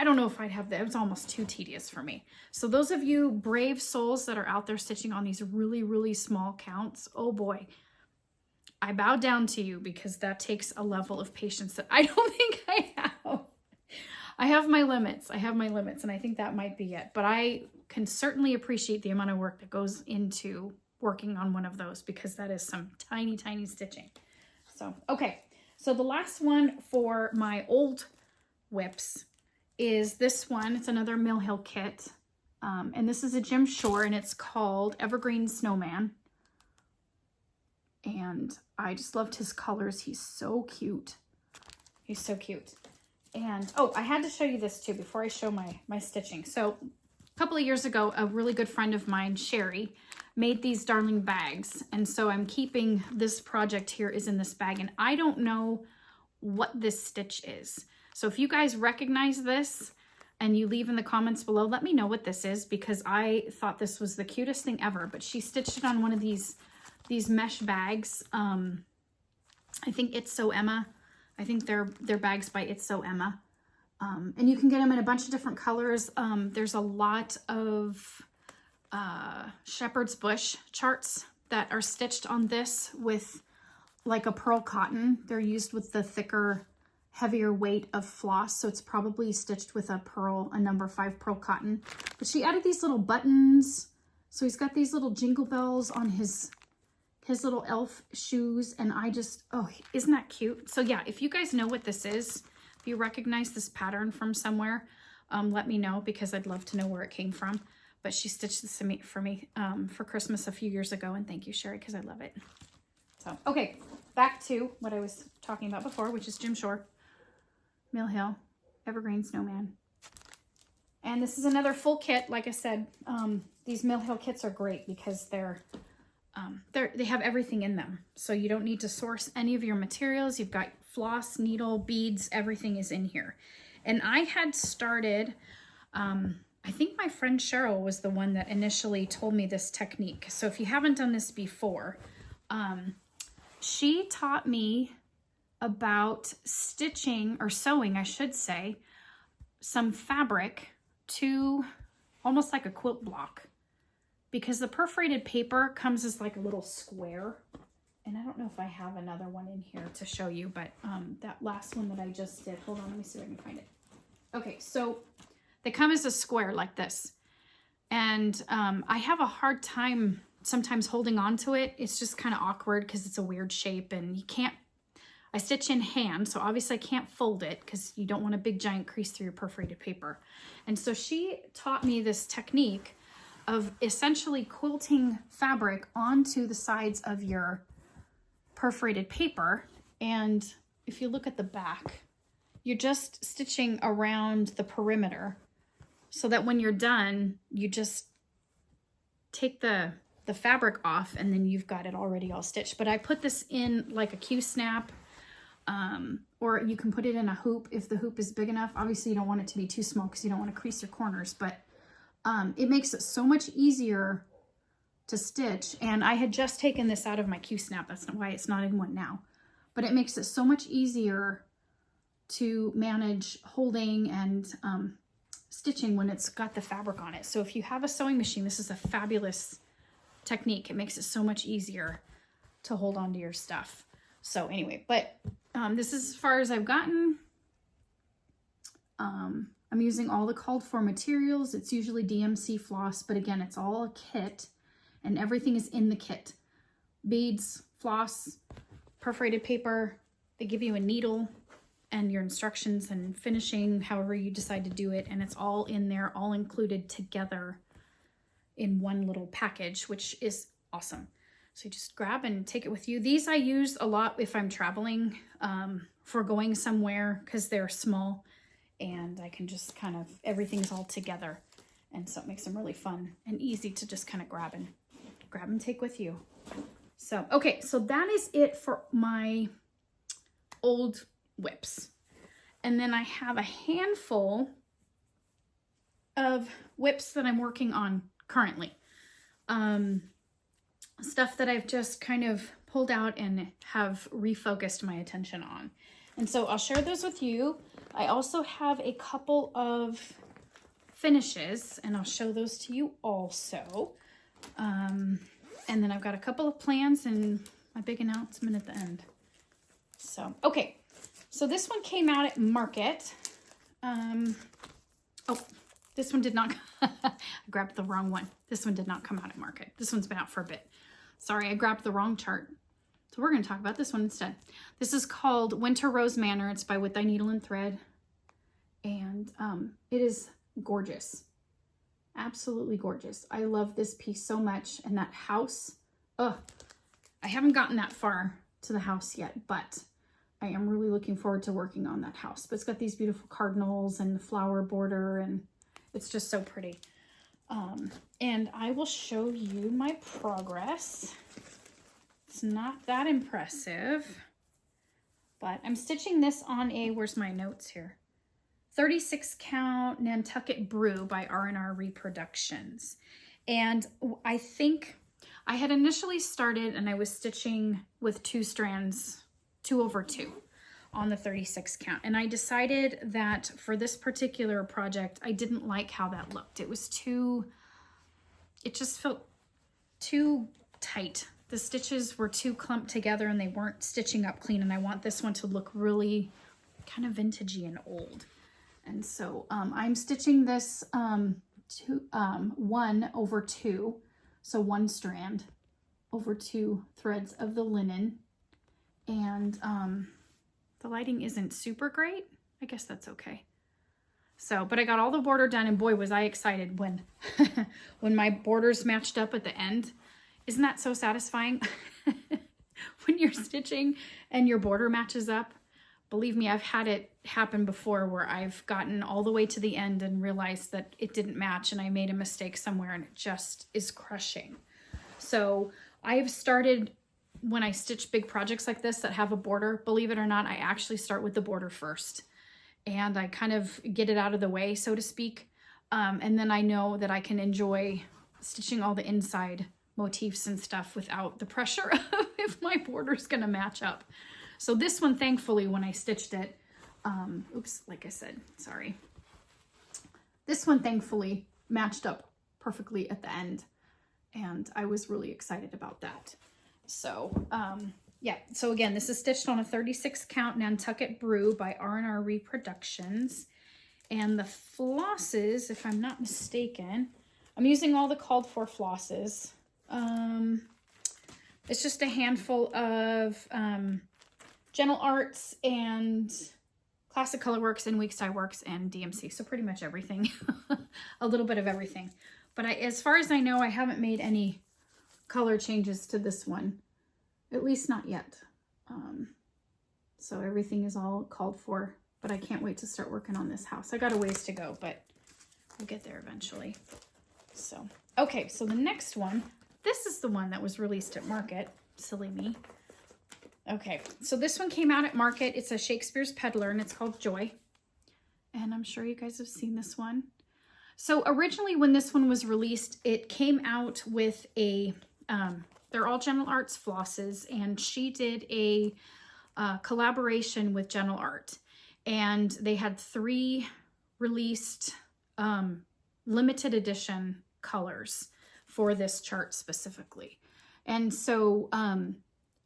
don't know if I'd have that. It was almost too tedious for me. So those of you brave souls that are out there stitching on these really, really small counts, oh boy, I bow down to you, because that takes a level of patience that I don't think I have. I have my limits. And I think that might be it. But I can certainly appreciate the amount of work that goes into working on one of those, because that is some tiny, tiny stitching. So, okay. So the last one for my old whips is this one. It's another Mill Hill kit. And this is a Jim Shore, and it's called Evergreen Snowman. And I just loved his colors. He's so cute. He's so cute. And, oh, I had to show you this too before I show my stitching. So a couple of years ago, a really good friend of mine, Sherry, made these darling bags. And so I'm keeping this project here is in this bag. And I don't know what this stitch is. So if you guys recognize this and you leave in the comments below, let me know what this is, because I thought this was the cutest thing ever. But she stitched it on one of these mesh bags. I think It's So Emma. I think they're bags by It's So Emma. And you can get them in a bunch of different colors. There's a lot of shepherd's bush charts that are stitched on this with like a pearl cotton. They're used with the thicker, heavier weight of floss. So it's probably stitched with a number 5 pearl cotton. But she added these little buttons. So he's got these little jingle bells on his little elf shoes, and oh, isn't that cute? So yeah, if you guys know what this is, if you recognize this pattern from somewhere, let me know, because I'd love to know where it came from. But she stitched this for me for Christmas a few years ago, and thank you, Sherry, because I love it. So, okay, back to what I was talking about before, which is Jim Shore, Mill Hill, Evergreen Snowman. And this is another full kit. Like I said, these Mill Hill kits are great because they have everything in them. So you don't need to source any of your materials. You've got floss, needle, beads, everything is in here. And I had started, I think my friend Cheryl was the one that initially told me this technique. So if you haven't done this before, she taught me about stitching, or sewing, I should say, some fabric to almost like a quilt block. Because the perforated paper comes as like a little square. And I don't know if I have another one in here to show you, but that last one that I just did, hold on, let me see if I can find it. Okay, so they come as a square like this. And I have a hard time sometimes holding on to it. It's just kind of awkward because it's a weird shape, and you can't, I stitch in hand, so obviously I can't fold it because you don't want a big giant crease through your perforated paper. And so she taught me this technique of essentially quilting fabric onto the sides of your perforated paper. And if you look at the back, you're just stitching around the perimeter so that when you're done, you just take the fabric off and then you've got it already all stitched. But I put this in like a Q-snap, or you can put it in a hoop if the hoop is big enough. Obviously you don't want it to be too small because you don't want to crease your corners, but it makes it so much easier to stitch. And I had just taken this out of my Q-snap. That's why it's not in one now, but it makes it so much easier to manage holding and stitching when it's got the fabric on it. So if you have a sewing machine, this is a fabulous technique. It makes it so much easier to hold on to your stuff. So anyway, but this is as far as I've gotten. I'm using all the called for materials. It's usually DMC floss, but again, it's all a kit and everything is in the kit. Beads, floss, perforated paper. They give you a needle and your instructions and finishing, however you decide to do it. And it's all in there, all included together in one little package, which is awesome. So you just grab and take it with you. These I use a lot if I'm traveling, for going somewhere, because they're small and I can just kind of, everything's all together. And so it makes them really fun and easy to just kind of grab and take with you. So, okay, so that is it for my old whips. And then I have a handful of whips that I'm working on currently. Stuff that I've just kind of pulled out and have refocused my attention on. And so I'll share those with you. I also have a couple of finishes and I'll show those to you also. And then I've got a couple of plans and my big announcement at the end. So, okay. So this one came out at Market. Oh, this one did not, I grabbed the wrong one. This one did not come out at Market. This one's been out for a bit. Sorry, I grabbed the wrong chart. So we're going to talk about this one instead. This is called Winter Rose Manor. It's by With Thy Needle and Thread. And it is gorgeous. Absolutely gorgeous. I love this piece so much. And that house, I haven't gotten that far to the house yet, but I am really looking forward to working on that house. But it's got these beautiful cardinals and the flower border, and it's just so pretty. And I will show you my progress. It's not that impressive, but I'm stitching this on a, where's my notes here? 36 count Nantucket Brew by R&R Reproductions. And I think I had initially started and I was stitching with 2 strands, 2/2 on the 36 count. And I decided that for this particular project, I didn't like how that looked. It was it just felt too tight. The stitches were too clumped together and they weren't stitching up clean. And I want this one to look really kind of vintagey and old. And so I'm stitching this 1/2. So 1 strand over 2 threads of the linen. And the lighting isn't super great. I guess that's okay. So, but I got all the border done and boy, was I excited when, when my borders matched up at the end. Isn't that so satisfying? When you're stitching and your border matches up. Believe me, I've had it happen before where I've gotten all the way to the end and realized that it didn't match and I made a mistake somewhere and it just is crushing. So I've started, when I stitch big projects like this that have a border, believe it or not, I actually start with the border first. And I kind of get it out of the way, so to speak. And then I know that I can enjoy stitching all the inside motifs and stuff without the pressure of if my border's gonna match up. So this one, thankfully, when I stitched it, oops, like I said, sorry. This one, thankfully, matched up perfectly at the end. And I was really excited about that. So, yeah. So again, this is stitched on a 36 count Nantucket Brew by R&R Reproductions. And the flosses, if I'm not mistaken, I'm using all the called for flosses. It's just a handful of Gentle Arts and Classic Colorworks and Weeks Dye Works and DMC. So pretty much everything, a little bit of everything. But as far as I know, I haven't made any color changes to this one, at least not yet. So everything is all called for, but I can't wait to start working on this house. I got a ways to go, but we'll get there eventually. So, okay, so the next one, this is the one that was released at Market. Silly me. Okay, so this one came out at Market. It's a Shakespeare's Peddler, and it's called Joy. And I'm sure you guys have seen this one. So originally when this one was released, it came out with a, they're all Gentle Arts flosses, and she did a collaboration with Gentle Art. And they had 3 released limited edition colors for this chart specifically. And so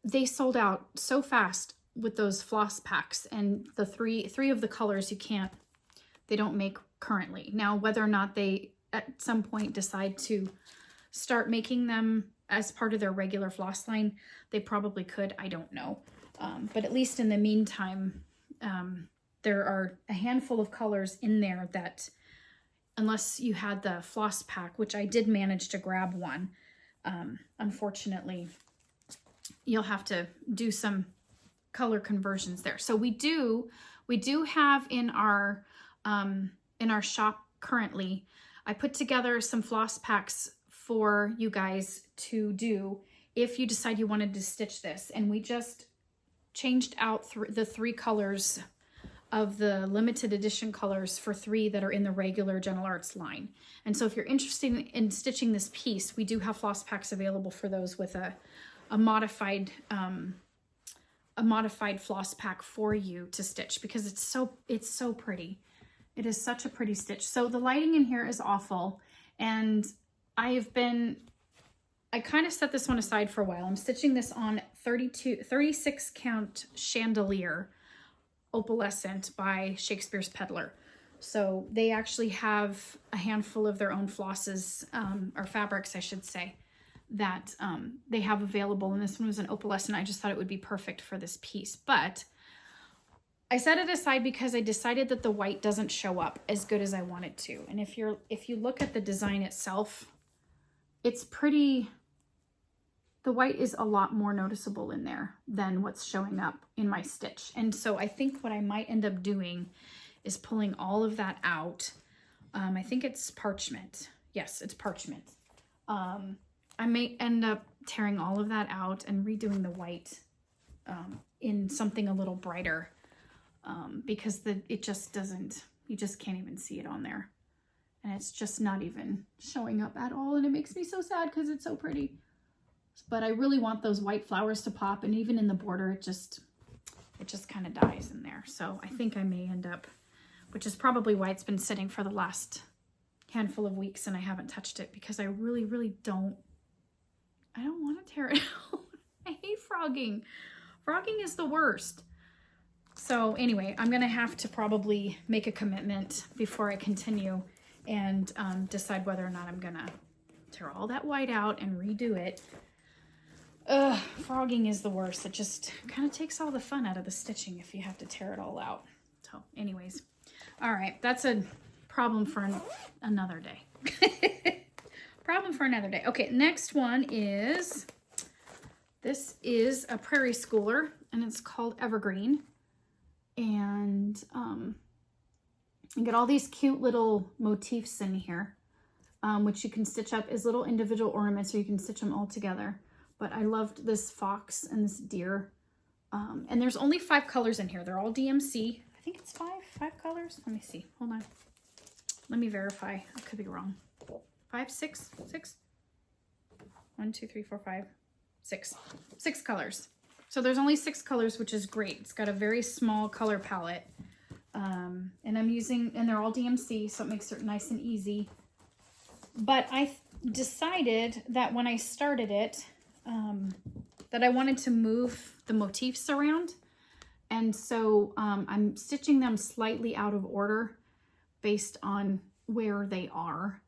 they sold out so fast with those floss packs, and the three of the colors they don't make currently. Now, whether or not they at some point decide to start making them as part of their regular floss line, they probably could, I don't know. But at least in the meantime, there are a handful of colors in there that, unless you had the floss pack, which I did manage to grab one, unfortunately, you'll have to do some color conversions there. So we do have in our shop currently, I put together some floss packs for you guys to do if you decide you wanted to stitch this. And we just changed out the 3 colors of the limited edition colors for 3 that are in the regular Gentle Arts line. And so if you're interested in stitching this piece, we do have floss packs available for those with a modified floss pack for you to stitch, because it's so pretty. It is such a pretty stitch. So the lighting in here is awful, and I kind of set this one aside for a while. I'm stitching this on 36 count chandelier opalescent by Shakespeare's Peddler. So they actually have a handful of their own flosses, or fabrics, I should say, that they have available. And this one was an opalescent. I just thought it would be perfect for this piece. But I set it aside because I decided that the white doesn't show up as good as I want it to. And if you look at the design itself, it's pretty, the white is a lot more noticeable in there than what's showing up in my stitch. And so I think what I might end up doing is pulling all of that out. I think it's parchment. Yes, it's parchment. I may end up tearing all of that out and redoing the white in something a little brighter, because it just doesn't, you just can't even see it on there. And it's just not even showing up at all. And it makes me so sad because it's so pretty. But I really want those white flowers to pop, and even in the border, it just kind of dies in there. So I think I may end up, which is probably why it's been sitting for the last handful of weeks and I haven't touched it, because I really, really don't want to tear it out. I hate frogging. Frogging is the worst. So anyway, I'm going to have to probably make a commitment before I continue and decide whether or not I'm going to tear all that white out and redo it. Frogging is the worst. It just kind of takes all the fun out of the stitching if you have to tear it all out. So anyways, all right, that's a problem for another day. Problem for another day. Okay, next one is, this is a Prairie Schooler, and it's called Evergreen. And you get all these cute little motifs in here, which you can stitch up as little individual ornaments, or you can stitch them all together. But I loved this fox and this deer. And there's only 5 colors in here. They're all DMC. I think it's 5 colors. Let me see. Hold on. Let me verify. I could be wrong. 5, 6. 1, 2, 3, 4, 5, 6. 6 colors. So there's only 6 colors, which is great. It's got a very small color palette. And I'm using, and they're all DMC, so it makes it nice and easy. But I decided that when I started it, that I wanted to move the motifs around. And so I'm stitching them slightly out of order based on where they are.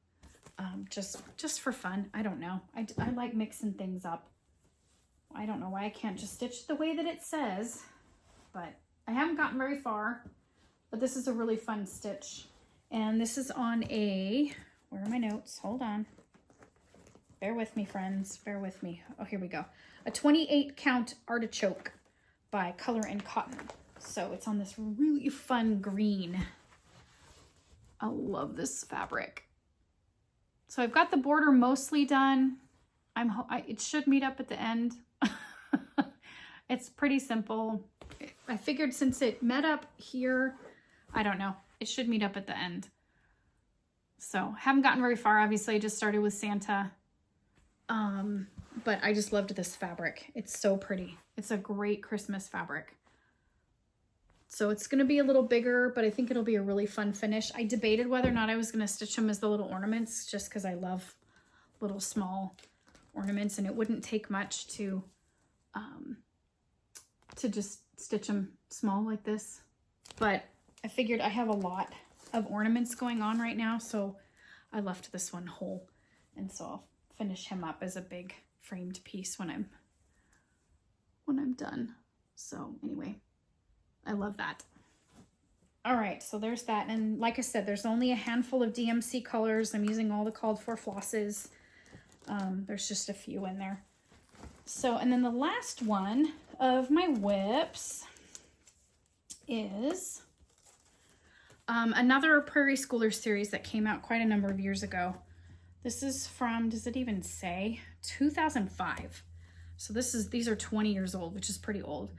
Just for fun. I don't know. I like mixing things up. I don't know why I can't just stitch the way that it says, but I haven't gotten very far. But this is a really fun stitch. And this is on a Where are my notes? Hold on. Bear with me, friends. Bear with me. Oh, here we go. A 28 count artichoke by Color and Cotton. So it's on this really fun green. I love this fabric. So I've got the border mostly done. It should meet up at the end. It's pretty simple. I figured since it met up here, I don't know, it should meet up at the end. So haven't gotten very far. Obviously, I just started with Santa. But I just loved this fabric. It's so pretty. It's a great Christmas fabric. So it's going to be a little bigger, but I think it'll be a really fun finish. I debated whether or not I was going to stitch them as the little ornaments, just because I love little small ornaments, and it wouldn't take much to just stitch them small like this. But I figured I have a lot of ornaments going on right now, so I left this one whole, and so I'll finish him up as a big framed piece when I'm done. So anyway, I love that. All right, so there's that. And like I said, there's only a handful of DMC colors. I'm using all the called for flosses. There's just a few in there. So, and then the last one of my whips is another Prairie Schooler series that came out quite a number of years ago. This is from, does it even say? 2005. So these are 20 years old, which is pretty old.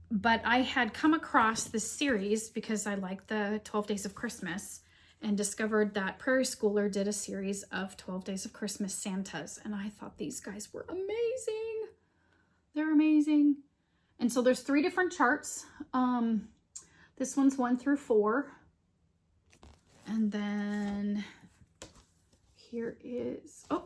But I had come across this series because I like the 12 Days of Christmas, and discovered that Prairie Schooler did a series of 12 Days of Christmas Santas. And I thought these guys were amazing. They're amazing. And so there's 3 different charts. This one's 1 through 4. And then here is, oh,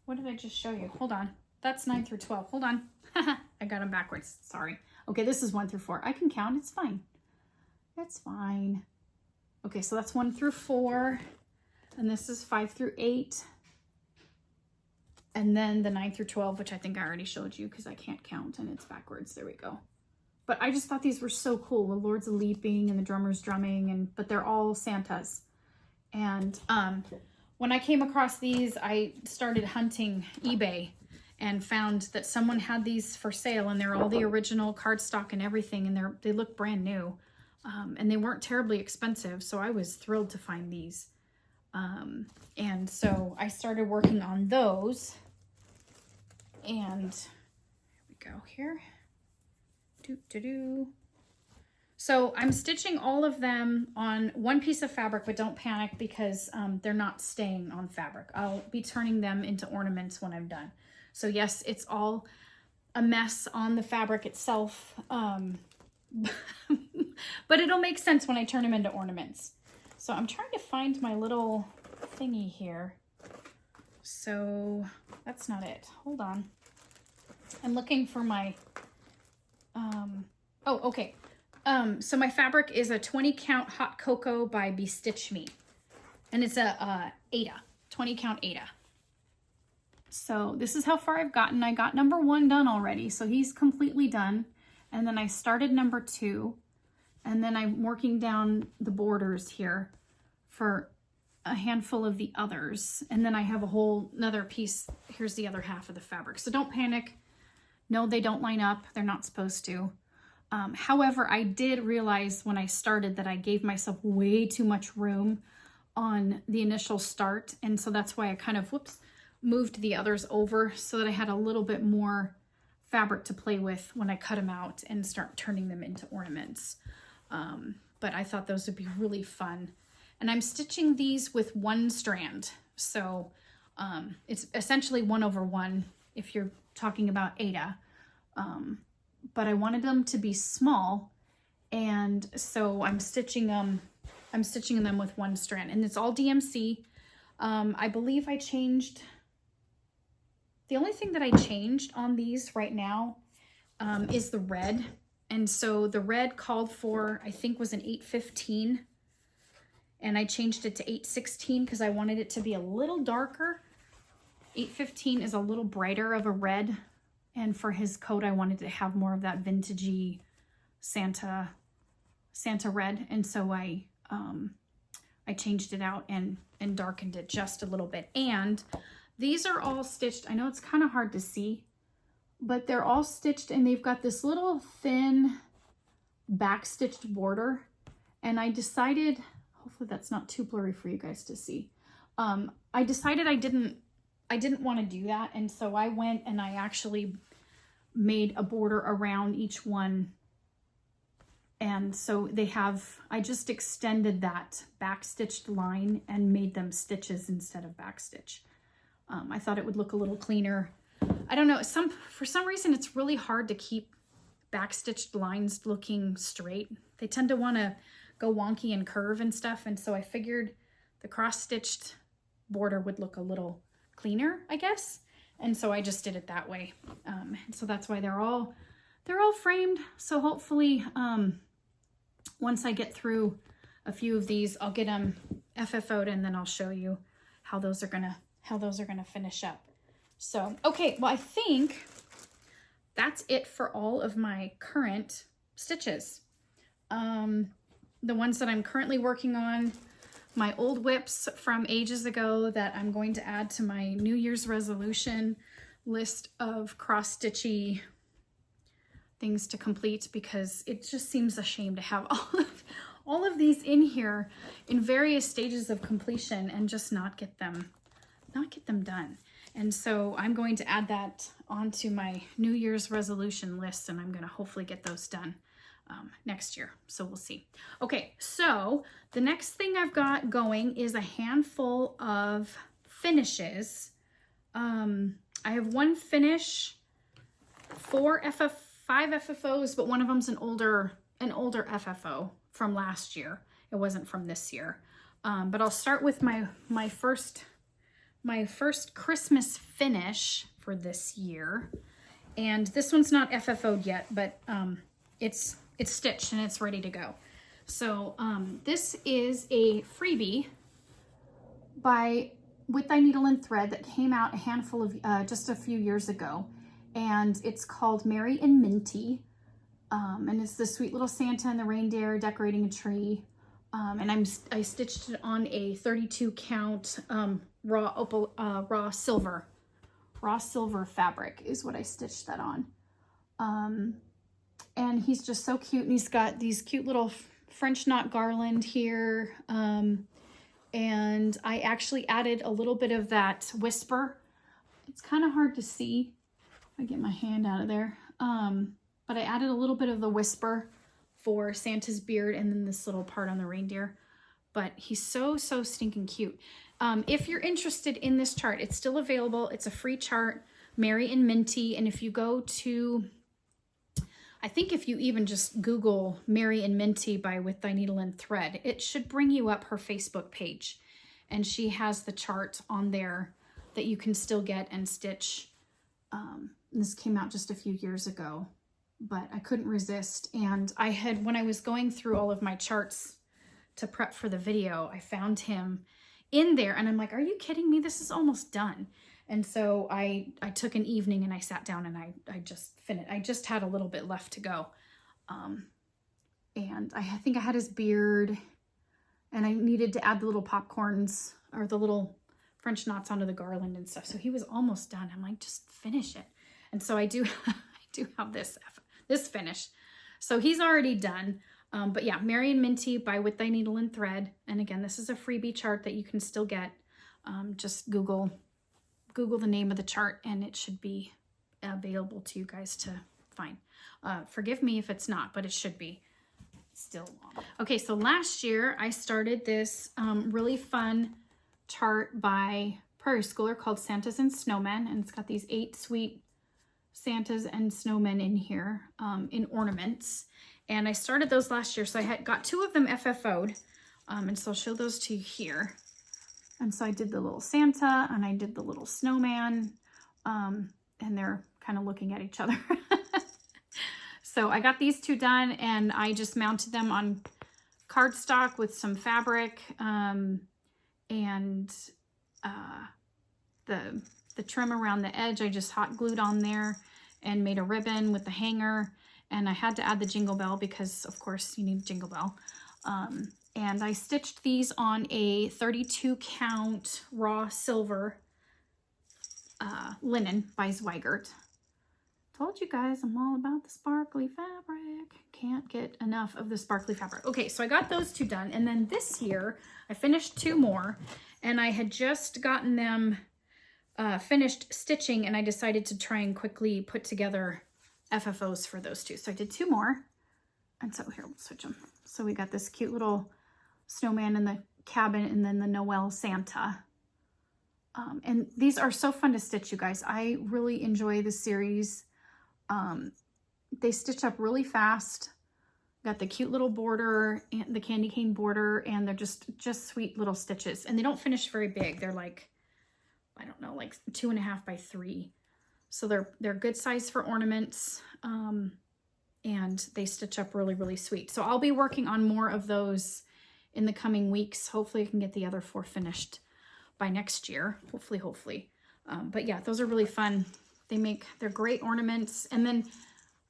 what did I just show you? Hold on. That's 9 through 12. Hold on. I got them backwards. Sorry. Okay, this is 1 through 4. I can count. It's fine. It's fine. Okay, so that's 1 through 4. And this is 5 through 8. And then the 9 through 12, which I think I already showed you because I can't count and it's backwards. There we go. But I just thought these were so cool. The Lords a leaping and the drummers drumming, but they're all Santas. And when I came across these, I started hunting eBay and found that someone had these for sale, and they're all the original cardstock and everything, and they look brand new. And they weren't terribly expensive, so I was thrilled to find these. And so I started working on those. And here we go here. So I'm stitching all of them on one piece of fabric, but don't panic because they're not staying on fabric. I'll be turning them into ornaments when I'm done. So yes, it's all a mess on the fabric itself, but it'll make sense when I turn them into ornaments. So I'm trying to find my little thingy here. So that's not it. Hold on. I'm looking for my, oh, okay. So my fabric is a 20 count hot cocoa by Bestitch Me. And it's a Ada, 20 count Ada. So this is how far I've gotten. I got number 1 done already. So he's completely done. And then I started number 2. And then I'm working down the borders here for a handful of the others. And then I have a whole another piece. Here's the other half of the fabric. So don't panic. No, they don't line up. They're not supposed to. However, I did realize when I started that I gave myself way too much room on the initial start. And so that's why I kind of, moved the others over so that I had a little bit more fabric to play with when I cut them out and start turning them into ornaments. But I thought those would be really fun. And I'm stitching these with 1 strand. So it's essentially 1/1 if you're talking about Ada. But I wanted them to be small, and so I'm stitching them with 1 strand, and it's all DMC. I believe I changed, the only thing that I changed on these right now is the red. And so the red called for, I think, was an 815, and I changed it to 816 because I wanted it to be a little darker. 815 is a little brighter of a red. And for his coat, I wanted to have more of that vintagey Santa red. And so I changed it out and and darkened it just a little bit. And these are all stitched. I know it's kind of hard to see, but they're all stitched and they've got this little thin back stitched border. And I decided, hopefully that's not too blurry for you guys to see. I decided I didn't want to do that. And so I went and I actually made a border around each one. And so they have, I just extended that back stitched line and made them stitches instead of back stitch. I thought it would look a little cleaner. I don't know, for some reason it's really hard to keep back stitched lines looking straight. They tend to want to go wonky and curve and stuff, and so I figured the cross stitched border would look a little cleaner, I guess, and so I just did it that way. So that's why they're all framed. So hopefully once I get through a few of these, I'll get them FFO'd and then I'll show you how those are gonna finish up. So, okay, well, I think that's it for all of my current stitches. The ones that I'm currently working on, my old whips from ages ago that I'm going to add to my New Year's resolution list of cross-stitchy things to complete, because it just seems a shame to have all of these in here in various stages of completion and just not get them done. And so I'm going to add that onto my New Year's resolution list, and I'm going to hopefully get those done next year. So we'll see. Okay, so the next thing I've got going is a handful of finishes. I have one finish, 5 FFOs, but one of them's an older FFO from last year. It wasn't from this year. But I'll start with my first Christmas finish for this year. And this one's not FFO'd yet, but it's stitched and it's ready to go. So this is a freebie by With Thy Needle and Thread that came out a handful of, just a few years ago. And it's called Merry and Minty. And it's the sweet little Santa and the reindeer decorating a tree. And I stitched it on a 32 count raw silver fabric is what I stitched that on. And he's just so cute, and he's got these cute little French knot garland here. And I actually added a little bit of that whisper. It's kind of hard to see. I get my hand out of there. But I added a little bit of the whisper for Santa's beard and then this little part on the reindeer. But he's so stinking cute. If you're interested in this chart, it's still available. It's a free chart, Merry and Minty. And if you go to, I think if you even just Google Merry and Minty by With Thy Needle and Thread, it should bring you up her Facebook page. And she has the chart on there that you can still get and stitch. This came out just a few years ago, but I couldn't resist. And when I was going through all of my charts to prep for the video, I found him in there and I'm like, are you kidding me? This is almost done. And so I took an evening and I sat down and I just finished. I just had a little bit left to go. And I think I had his beard and I needed to add the little popcorns or the little French knots onto the garland and stuff. So he was almost done. I'm like, just finish it. And so I do have this finish. So he's already done. But yeah, Merry and Minty by With Thy Needle and Thread. And again, this is a freebie chart that you can still get. Just Google the name of the chart and it should be available to you guys to find. Forgive me if it's not, but it should be still long. Okay, so last year I started this really fun chart by Prairie Schooler called Santas and Snowmen, and it's got these 8 sweet Santas and snowmen in here in ornaments. And I started those last year, so I got 2 of them FFO'd, and so I'll show those to you here. And so I did the little Santa and I did the little snowman, and they're kind of looking at each other. So I got these 2 done and I just mounted them on cardstock with some fabric, and the trim around the edge I just hot glued on there and made a ribbon with the hanger. And I had to add the jingle bell because of course you need a jingle bell. And I stitched these on a 32 count raw silver linen by Zweigart. Told you guys I'm all about the sparkly fabric. Can't get enough of the sparkly fabric. Okay, so I got those 2 done. And then this year I finished 2 more, and I had just gotten them finished stitching, and I decided to try and quickly put together FFOs for those 2. So I did 2 more. And so here, we'll switch them. So we got this cute little snowman in the cabin, and then the Noel Santa. And these are so fun to stitch, you guys. I really enjoy this series. They stitch up really fast. Got the cute little border and the candy cane border, and they're just sweet little stitches. And they don't finish very big. They're like, I don't know, like 2.5 by 3. So they're good size for ornaments. And they stitch up really, really sweet. So I'll be working on more of those in the coming weeks. Hopefully I can get the other 4 finished by next year. Hopefully. But yeah, those are really fun. They're great ornaments. And then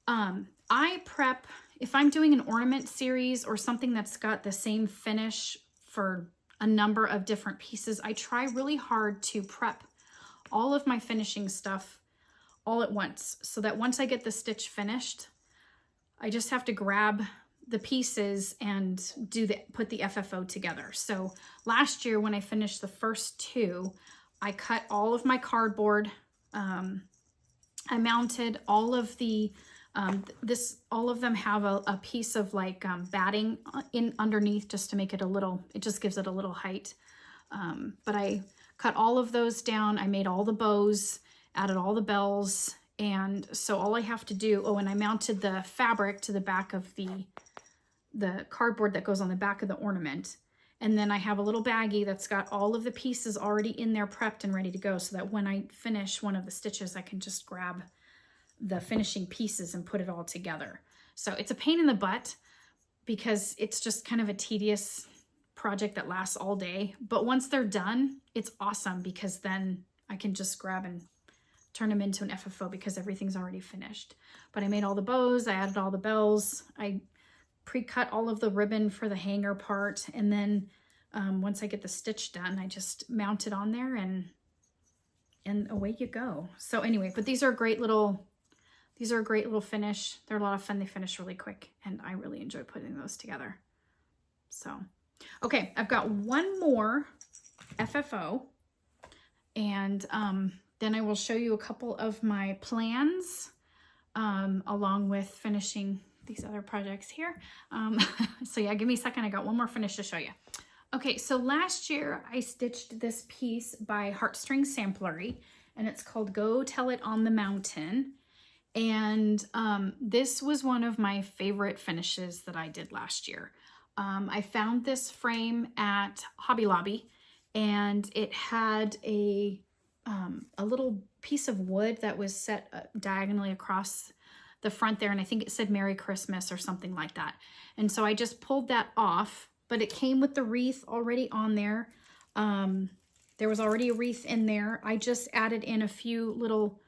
I prep, if I'm doing an ornament series or something that's got the same finish for a number of different pieces, I try really hard to prep all of my finishing stuff all at once, so that once I get the stitch finished, I just have to grab the pieces and put the FFO together. So last year when I finished the first 2, I cut all of my cardboard. I mounted all of the, all of them have a piece of like batting in underneath, just to make it it just gives it a little height. But I cut all of those down. I made all the bows, added all the bells. And so all I have to do, and I mounted the fabric to the back of the cardboard that goes on the back of the ornament. And then I have a little baggie that's got all of the pieces already in there prepped and ready to go, so that when I finish one of the stitches, I can just grab the finishing pieces and put it all together. So it's a pain in the butt because it's just kind of a tedious project that lasts all day. But once they're done, it's awesome because then I can just grab and turn them into an FFO because everything's already finished. But I made all the bows, I added all the bells, I pre-cut all of the ribbon for the hanger part, and then once I get the stitch done, I just mount it on there and away you go. So anyway, but these are a great little finish. They're a lot of fun. They finish really quick, and I really enjoy putting those together. So, okay, I've got one more FFO, and then I will show you a couple of my plans along with finishing these other projects here. So yeah, give me a second. I got one more finish to show you. Okay, so last year I stitched this piece by Heartstring Samplery, and it's called Go Tell It on the Mountain. And this was one of my favorite finishes that I did last year. I found this frame at Hobby Lobby, and it had a little piece of wood that was set diagonally across the front there, and I think it said Merry Christmas or something like that. And so I just pulled that off, but it came with the wreath already on there. There was already a wreath in there. I just added in a few little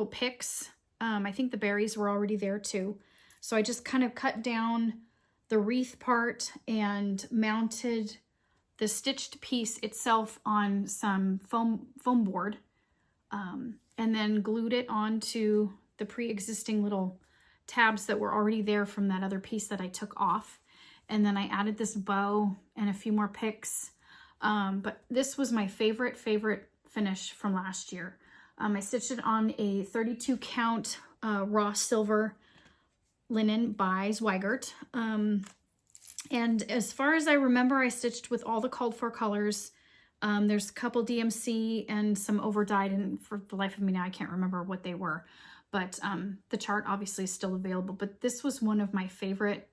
picks. I think the berries were already there too. So I just kind of cut down the wreath part and mounted the stitched piece itself on some foam board, and then glued it onto the pre-existing little tabs that were already there from that other piece that I took off. And then I added this bow and a few more picks. But this was my favorite finish from last year. I stitched it on a 32 count raw silver linen by Zweigart. And as far as I remember, I stitched with all the called for colors. There's a couple DMC and some over dyed, and for the life of me now, I can't remember what they were. But the chart obviously is still available. But this was one of my favorite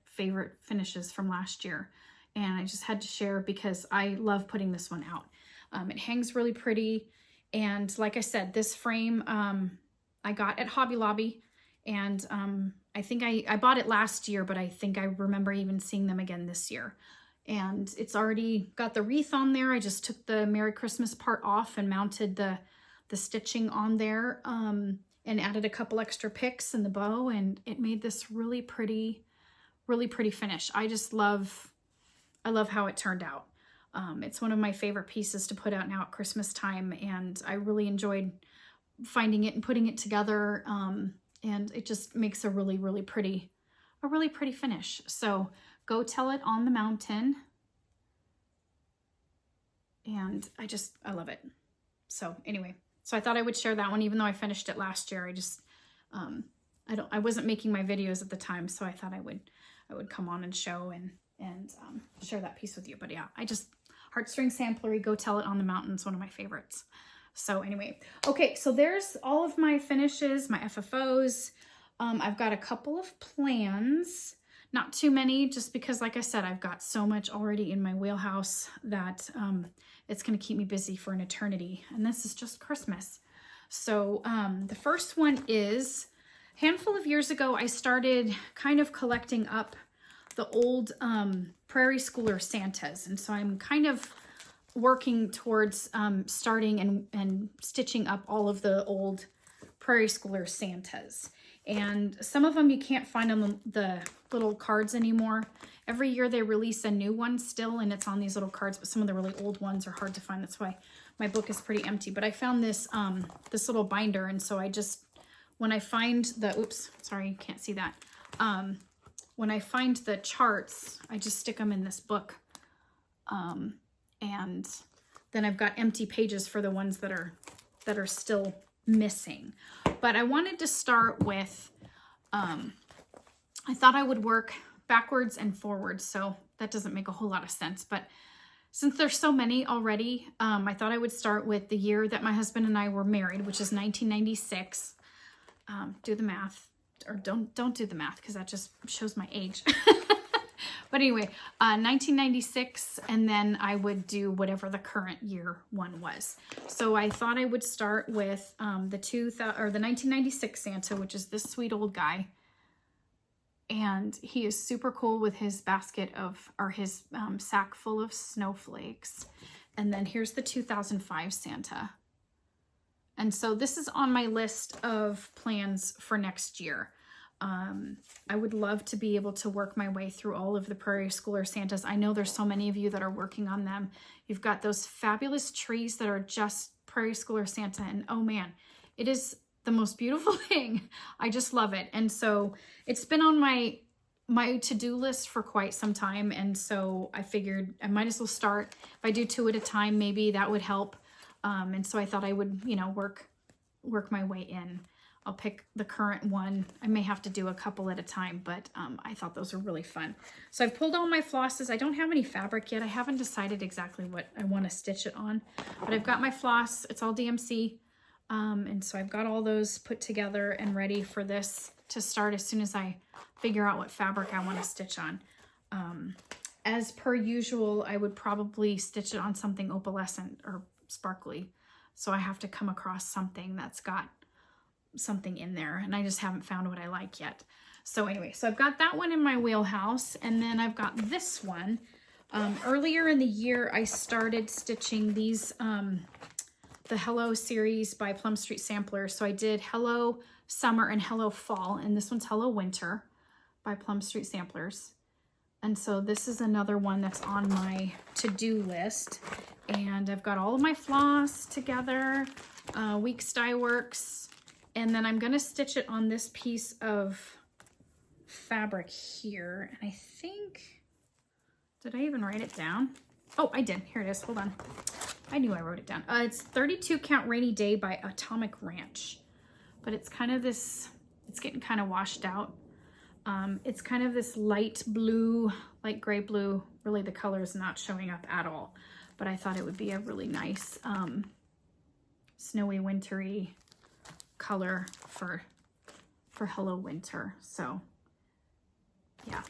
finishes from last year. And I just had to share because I love putting this one out. It hangs really pretty. And like I said, this frame I got at Hobby Lobby. And I think I bought it last year, but I think I remember even seeing them again this year. And it's already got the wreath on there. I just took the Merry Christmas part off and mounted the stitching on there, and added a couple extra picks and the bow, and it made this really pretty really pretty finish. I love how it turned out. It's one of my favorite pieces to put out now at Christmas time, and I really enjoyed finding it and putting it together. And it just makes a really pretty finish. So Go Tell It on the Mountain. And I love it. So anyway, so I thought I would share that one, even though I finished it last year. I wasn't making my videos at the time, so I thought I would come on and show and share that piece with you. But yeah, Heartstring Samplery, Go Tell It on the Mountain is one of my favorites. So anyway, okay, so there's all of my finishes, my FFOs. I've got a couple of plans, not too many, just because, like I said, I've got so much already in my wheelhouse that it's going to keep me busy for an eternity. And this is just Christmas. So the first one is, a handful of years ago, I started kind of collecting up the old Prairie Schooler Santas. And so I'm kind of working towards starting and stitching up all of the old Prairie Schooler Santas. And some of them you can't find on the little cards anymore. Every year they release a new one still, and it's on these little cards, but some of the really old ones are hard to find. That's why my book is pretty empty. But I found this this little binder, and so I just, when I find the, oops, sorry, you can't see that. When I find the charts, I just stick them in this book. And then I've got empty pages for the ones that are still missing. But I wanted to start with, I thought I would work backwards and forwards, so that doesn't make a whole lot of sense. But since there's so many already, I thought I would start with the year that my husband and I were married, which is 1996. Do the math, or don't do the math, because that just shows my age. But anyway, 1996, and then I would do whatever the current year one was. So I thought I would start with the 1996 Santa, which is this sweet old guy. And he is super cool with his basket of, or his sack full of snowflakes. And then here's the 2005 Santa. And so this is on my list of plans for next year. I would love to be able to work my way through all of the Prairie Schooler Santas. I know there's so many of you that are working on them. You've got those fabulous trees that are just Prairie Schooler Santa, and oh man, it is the most beautiful thing. I just love it. And so it's been on my to-do list for quite some time, and so I figured I might as well start. If I do 2 at a time, maybe that would help. And so I thought I would, you know, work my way in. I'll pick the current one. I may have to do a couple at a time, but I thought those were really fun. So I've pulled all my flosses. I don't have any fabric yet. I haven't decided exactly what I want to stitch it on, but I've got my floss. It's all DMC. And so I've got all those put together and ready for this to start as soon as I figure out what fabric I want to stitch on. As per usual, I would probably stitch it on something opalescent or sparkly. So I have to come across something that's got something in there, and I just haven't found what I like yet. So anyway, so I've got that one in my wheelhouse, and then I've got this one. Earlier in the year, I started stitching these, the Hello series by Plum Street Samplers. So I did Hello Summer and Hello Fall, and this one's Hello Winter by Plum Street Samplers. And so this is another one that's on my to-do list. And I've got all of my floss together, Weeks Dye Works, and then I'm gonna stitch it on this piece of fabric here. And I think, did I even write it down? Oh, I did, here it is, hold on. I knew I wrote it down. It's 32 Count Rainy Day by Atomic Ranch. But it's kind of this, it's getting kind of washed out. It's kind of this light blue, light gray blue. Really the color is not showing up at all. But I thought it would be a really nice snowy, wintry color for Hello Winter. So yeah,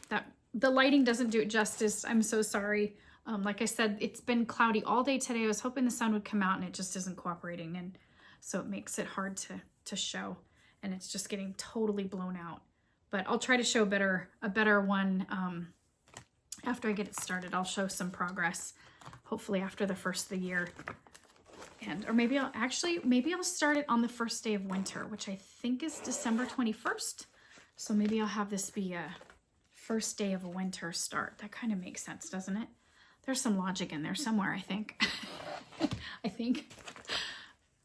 the lighting doesn't do it justice. I'm so sorry. Like I said, it's been cloudy all day today. I was hoping the sun would come out, and it just isn't cooperating, and so it makes it hard to show, and it's just getting totally blown out. But I'll try to show a better one after I get it started. I'll show some progress, hopefully after the first of the year. Or maybe I'll start it on the first day of winter, which I think is December 21st. So maybe I'll have this be a first day of a winter start. That kind of makes sense, doesn't it? There's some logic in there somewhere, I think. I think.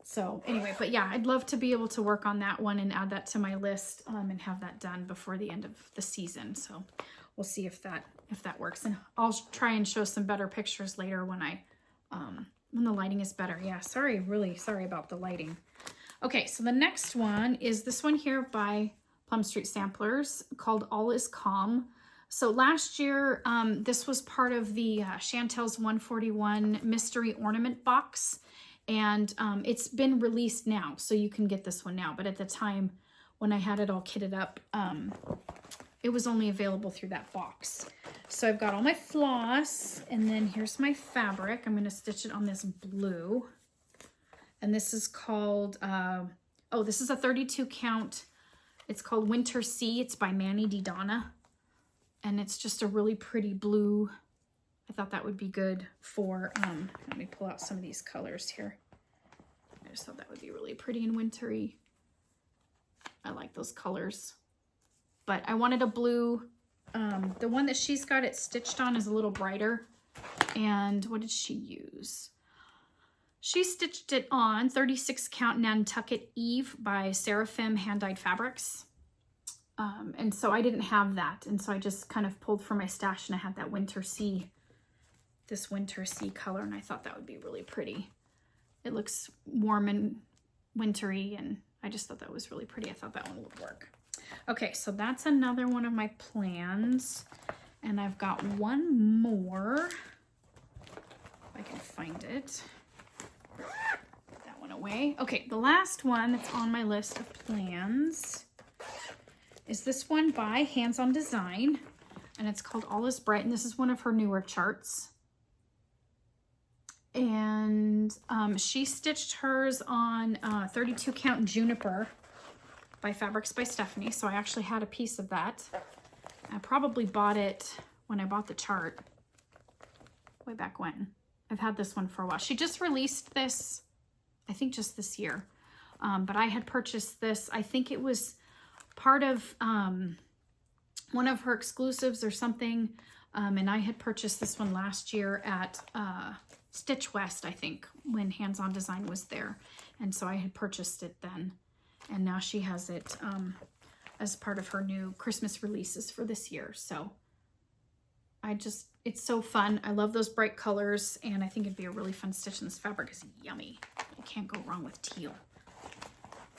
So anyway, but yeah, I'd love to be able to work on that one and add that to my list and have that done before the end of the season. So we'll see if that works. And I'll try and show some better pictures later when when the lighting is better. Yeah, really sorry about the lighting. Okay, so the next one is this one here by Plum Street Samplers called All Is Calm. So last year, this was part of the Chantel's 141 Mystery Ornament Box. And it's been released now, so you can get this one now. But at the time when I had it all kitted up, it was only available through that box. So I've got all my floss, and then here's my fabric. I'm going to stitch it on this blue. And this is called, this is a 32 count. It's called Winter Sea. It's by Manny DiDonna. And it's just a really pretty blue. I thought that would be good for, let me pull out some of these colors here. I just thought that would be really pretty and wintry. I like those colors. But I wanted a blue. The one that she's got it stitched on is a little brighter. And what did she use? She stitched it on 36 count Nantucket Eve by Seraphim Hand-Dyed Fabrics. And so I didn't have that. And so I just kind of pulled from my stash and I had that Winter Sea. This Winter Sea color, and I thought that would be really pretty. It looks warm and wintry, and I just thought that was really pretty. I thought that one would work. Okay, so that's another one of my plans, and I've got one more. If I can find it. Put that one away. Okay, the last one that's on my list of plans is this one by Hands On Design, and it's called All Is Bright, and this is one of her newer charts. And she stitched hers on 32 count Juniper by Fabrics by Stephanie. So I actually had a piece of that. I probably bought it when I bought the chart way back when. I've had this one for a while. She just released this, I think just this year. But I had purchased this. I think it was part of one of her exclusives or something. And I had purchased this one last year at Stitch West, I think, when Hands On Design was there. And so I had purchased it then. And now she has it as part of her new Christmas releases for this year. So it's so fun. I love those bright colors, and I think it'd be a really fun stitch, and this fabric is yummy. You can't go wrong with teal.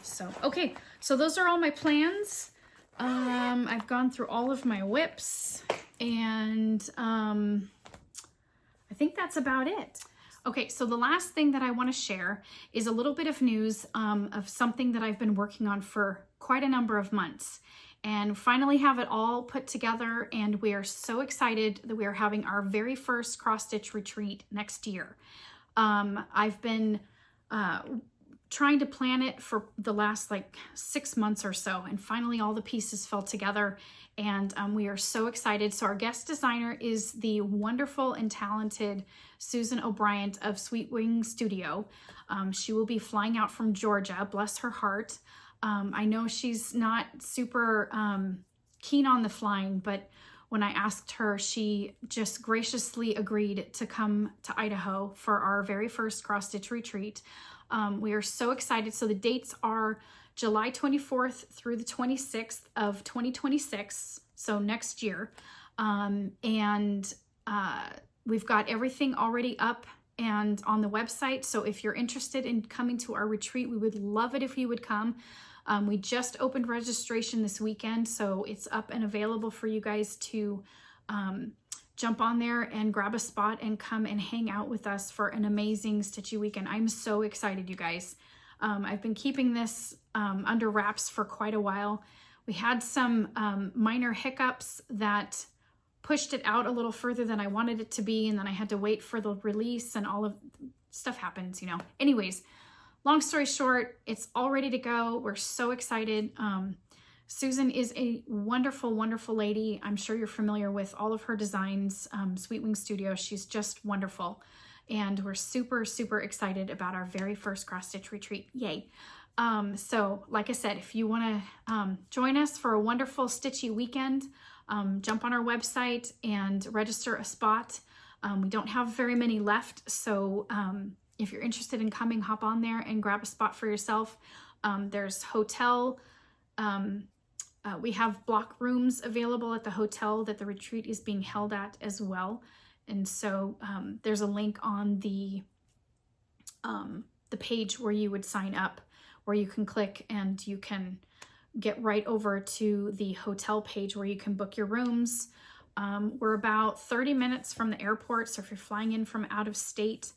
So, okay, so those are all my plans. I've gone through all of my whips, and I think that's about it. Okay, so the last thing that I want to share is a little bit of news of something that I've been working on for quite a number of months, and finally have it all put together, and we are so excited that we are having our very first cross-stitch retreat next year. I've been trying to plan it for the last like 6 months or so, and finally all the pieces fell together, and we are so excited. So our guest designer is the wonderful and talented Susan O'Brien of Sweet Wing Studio. She will be flying out from Georgia, bless her heart. I know she's not super keen on the flying, but when I asked her, she just graciously agreed to come to Idaho for our very first cross-stitch retreat. We are so excited. So the dates are July 24th through the 26th of 2026, so next year. We've got everything already up and on the website. So if you're interested in coming to our retreat, we would love it if you would come. We just opened registration this weekend, so it's up and available for you guys to jump on there and grab a spot and come and hang out with us for an amazing stitchy weekend. I'm so excited, you guys. I've been keeping this under wraps for quite a while. We had some minor hiccups that pushed it out a little further than I wanted it to be, and then I had to wait for the release, and all of stuff happens, you know. Anyways, long story short, it's all ready to go. We're so excited. Susan is a wonderful, wonderful lady. I'm sure you're familiar with all of her designs, Sweet Wing Studio. She's just wonderful. And we're super, super excited about our very first cross-stitch retreat. Yay. So like I said, if you want to join us for a wonderful stitchy weekend, jump on our website and register a spot. We don't have very many left, so if you're interested in coming, hop on there and grab a spot for yourself. There's hotel, we have block rooms available at the hotel that the retreat is being held at as well. And so there's a link on the page where you would sign up, where you can click and you can get right over to the hotel page where you can book your rooms. We're about 30 minutes from the airport, so if you're flying in from out of state,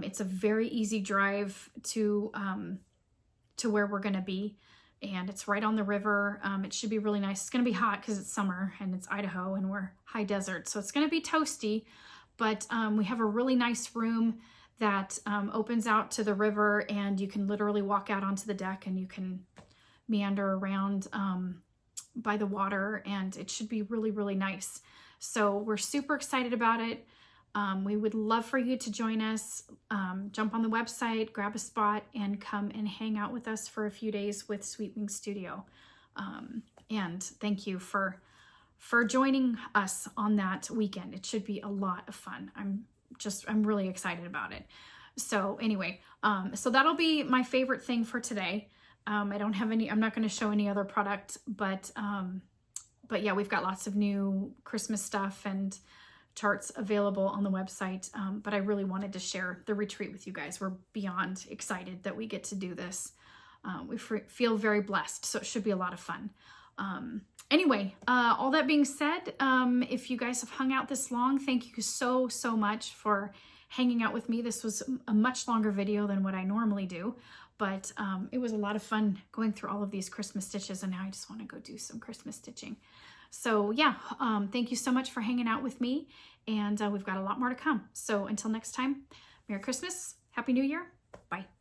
it's a very easy drive to where we're going to be, and it's right on the river. It should be really nice. It's going to be hot because it's summer and it's Idaho and we're high desert, so it's going to be toasty, but we have a really nice room that opens out to the river, and you can literally walk out onto the deck and you can meander around by the water, and it should be really, really nice. So we're super excited about it. We would love for you to join us. Jump on the website, grab a spot, and come and hang out with us for a few days with Sweet Wing Studio. And thank you for joining us on that weekend. It should be a lot of fun. I'm really excited about it. So anyway, so that'll be my favorite thing for today. I'm not going to show any other product, but yeah, we've got lots of new Christmas stuff and charts available on the website. But I really wanted to share the retreat with you guys. We're beyond excited that we get to do this. We feel very blessed, so it should be a lot of fun. Anyway, all that being said, if you guys have hung out this long, thank you so much for hanging out with me. This was a much longer video than what I normally do, but it was a lot of fun going through all of these Christmas stitches, and now I just want to go do some Christmas stitching. So yeah, thank you so much for hanging out with me, and we've got a lot more to come. So until next time, Merry Christmas, Happy New Year, bye.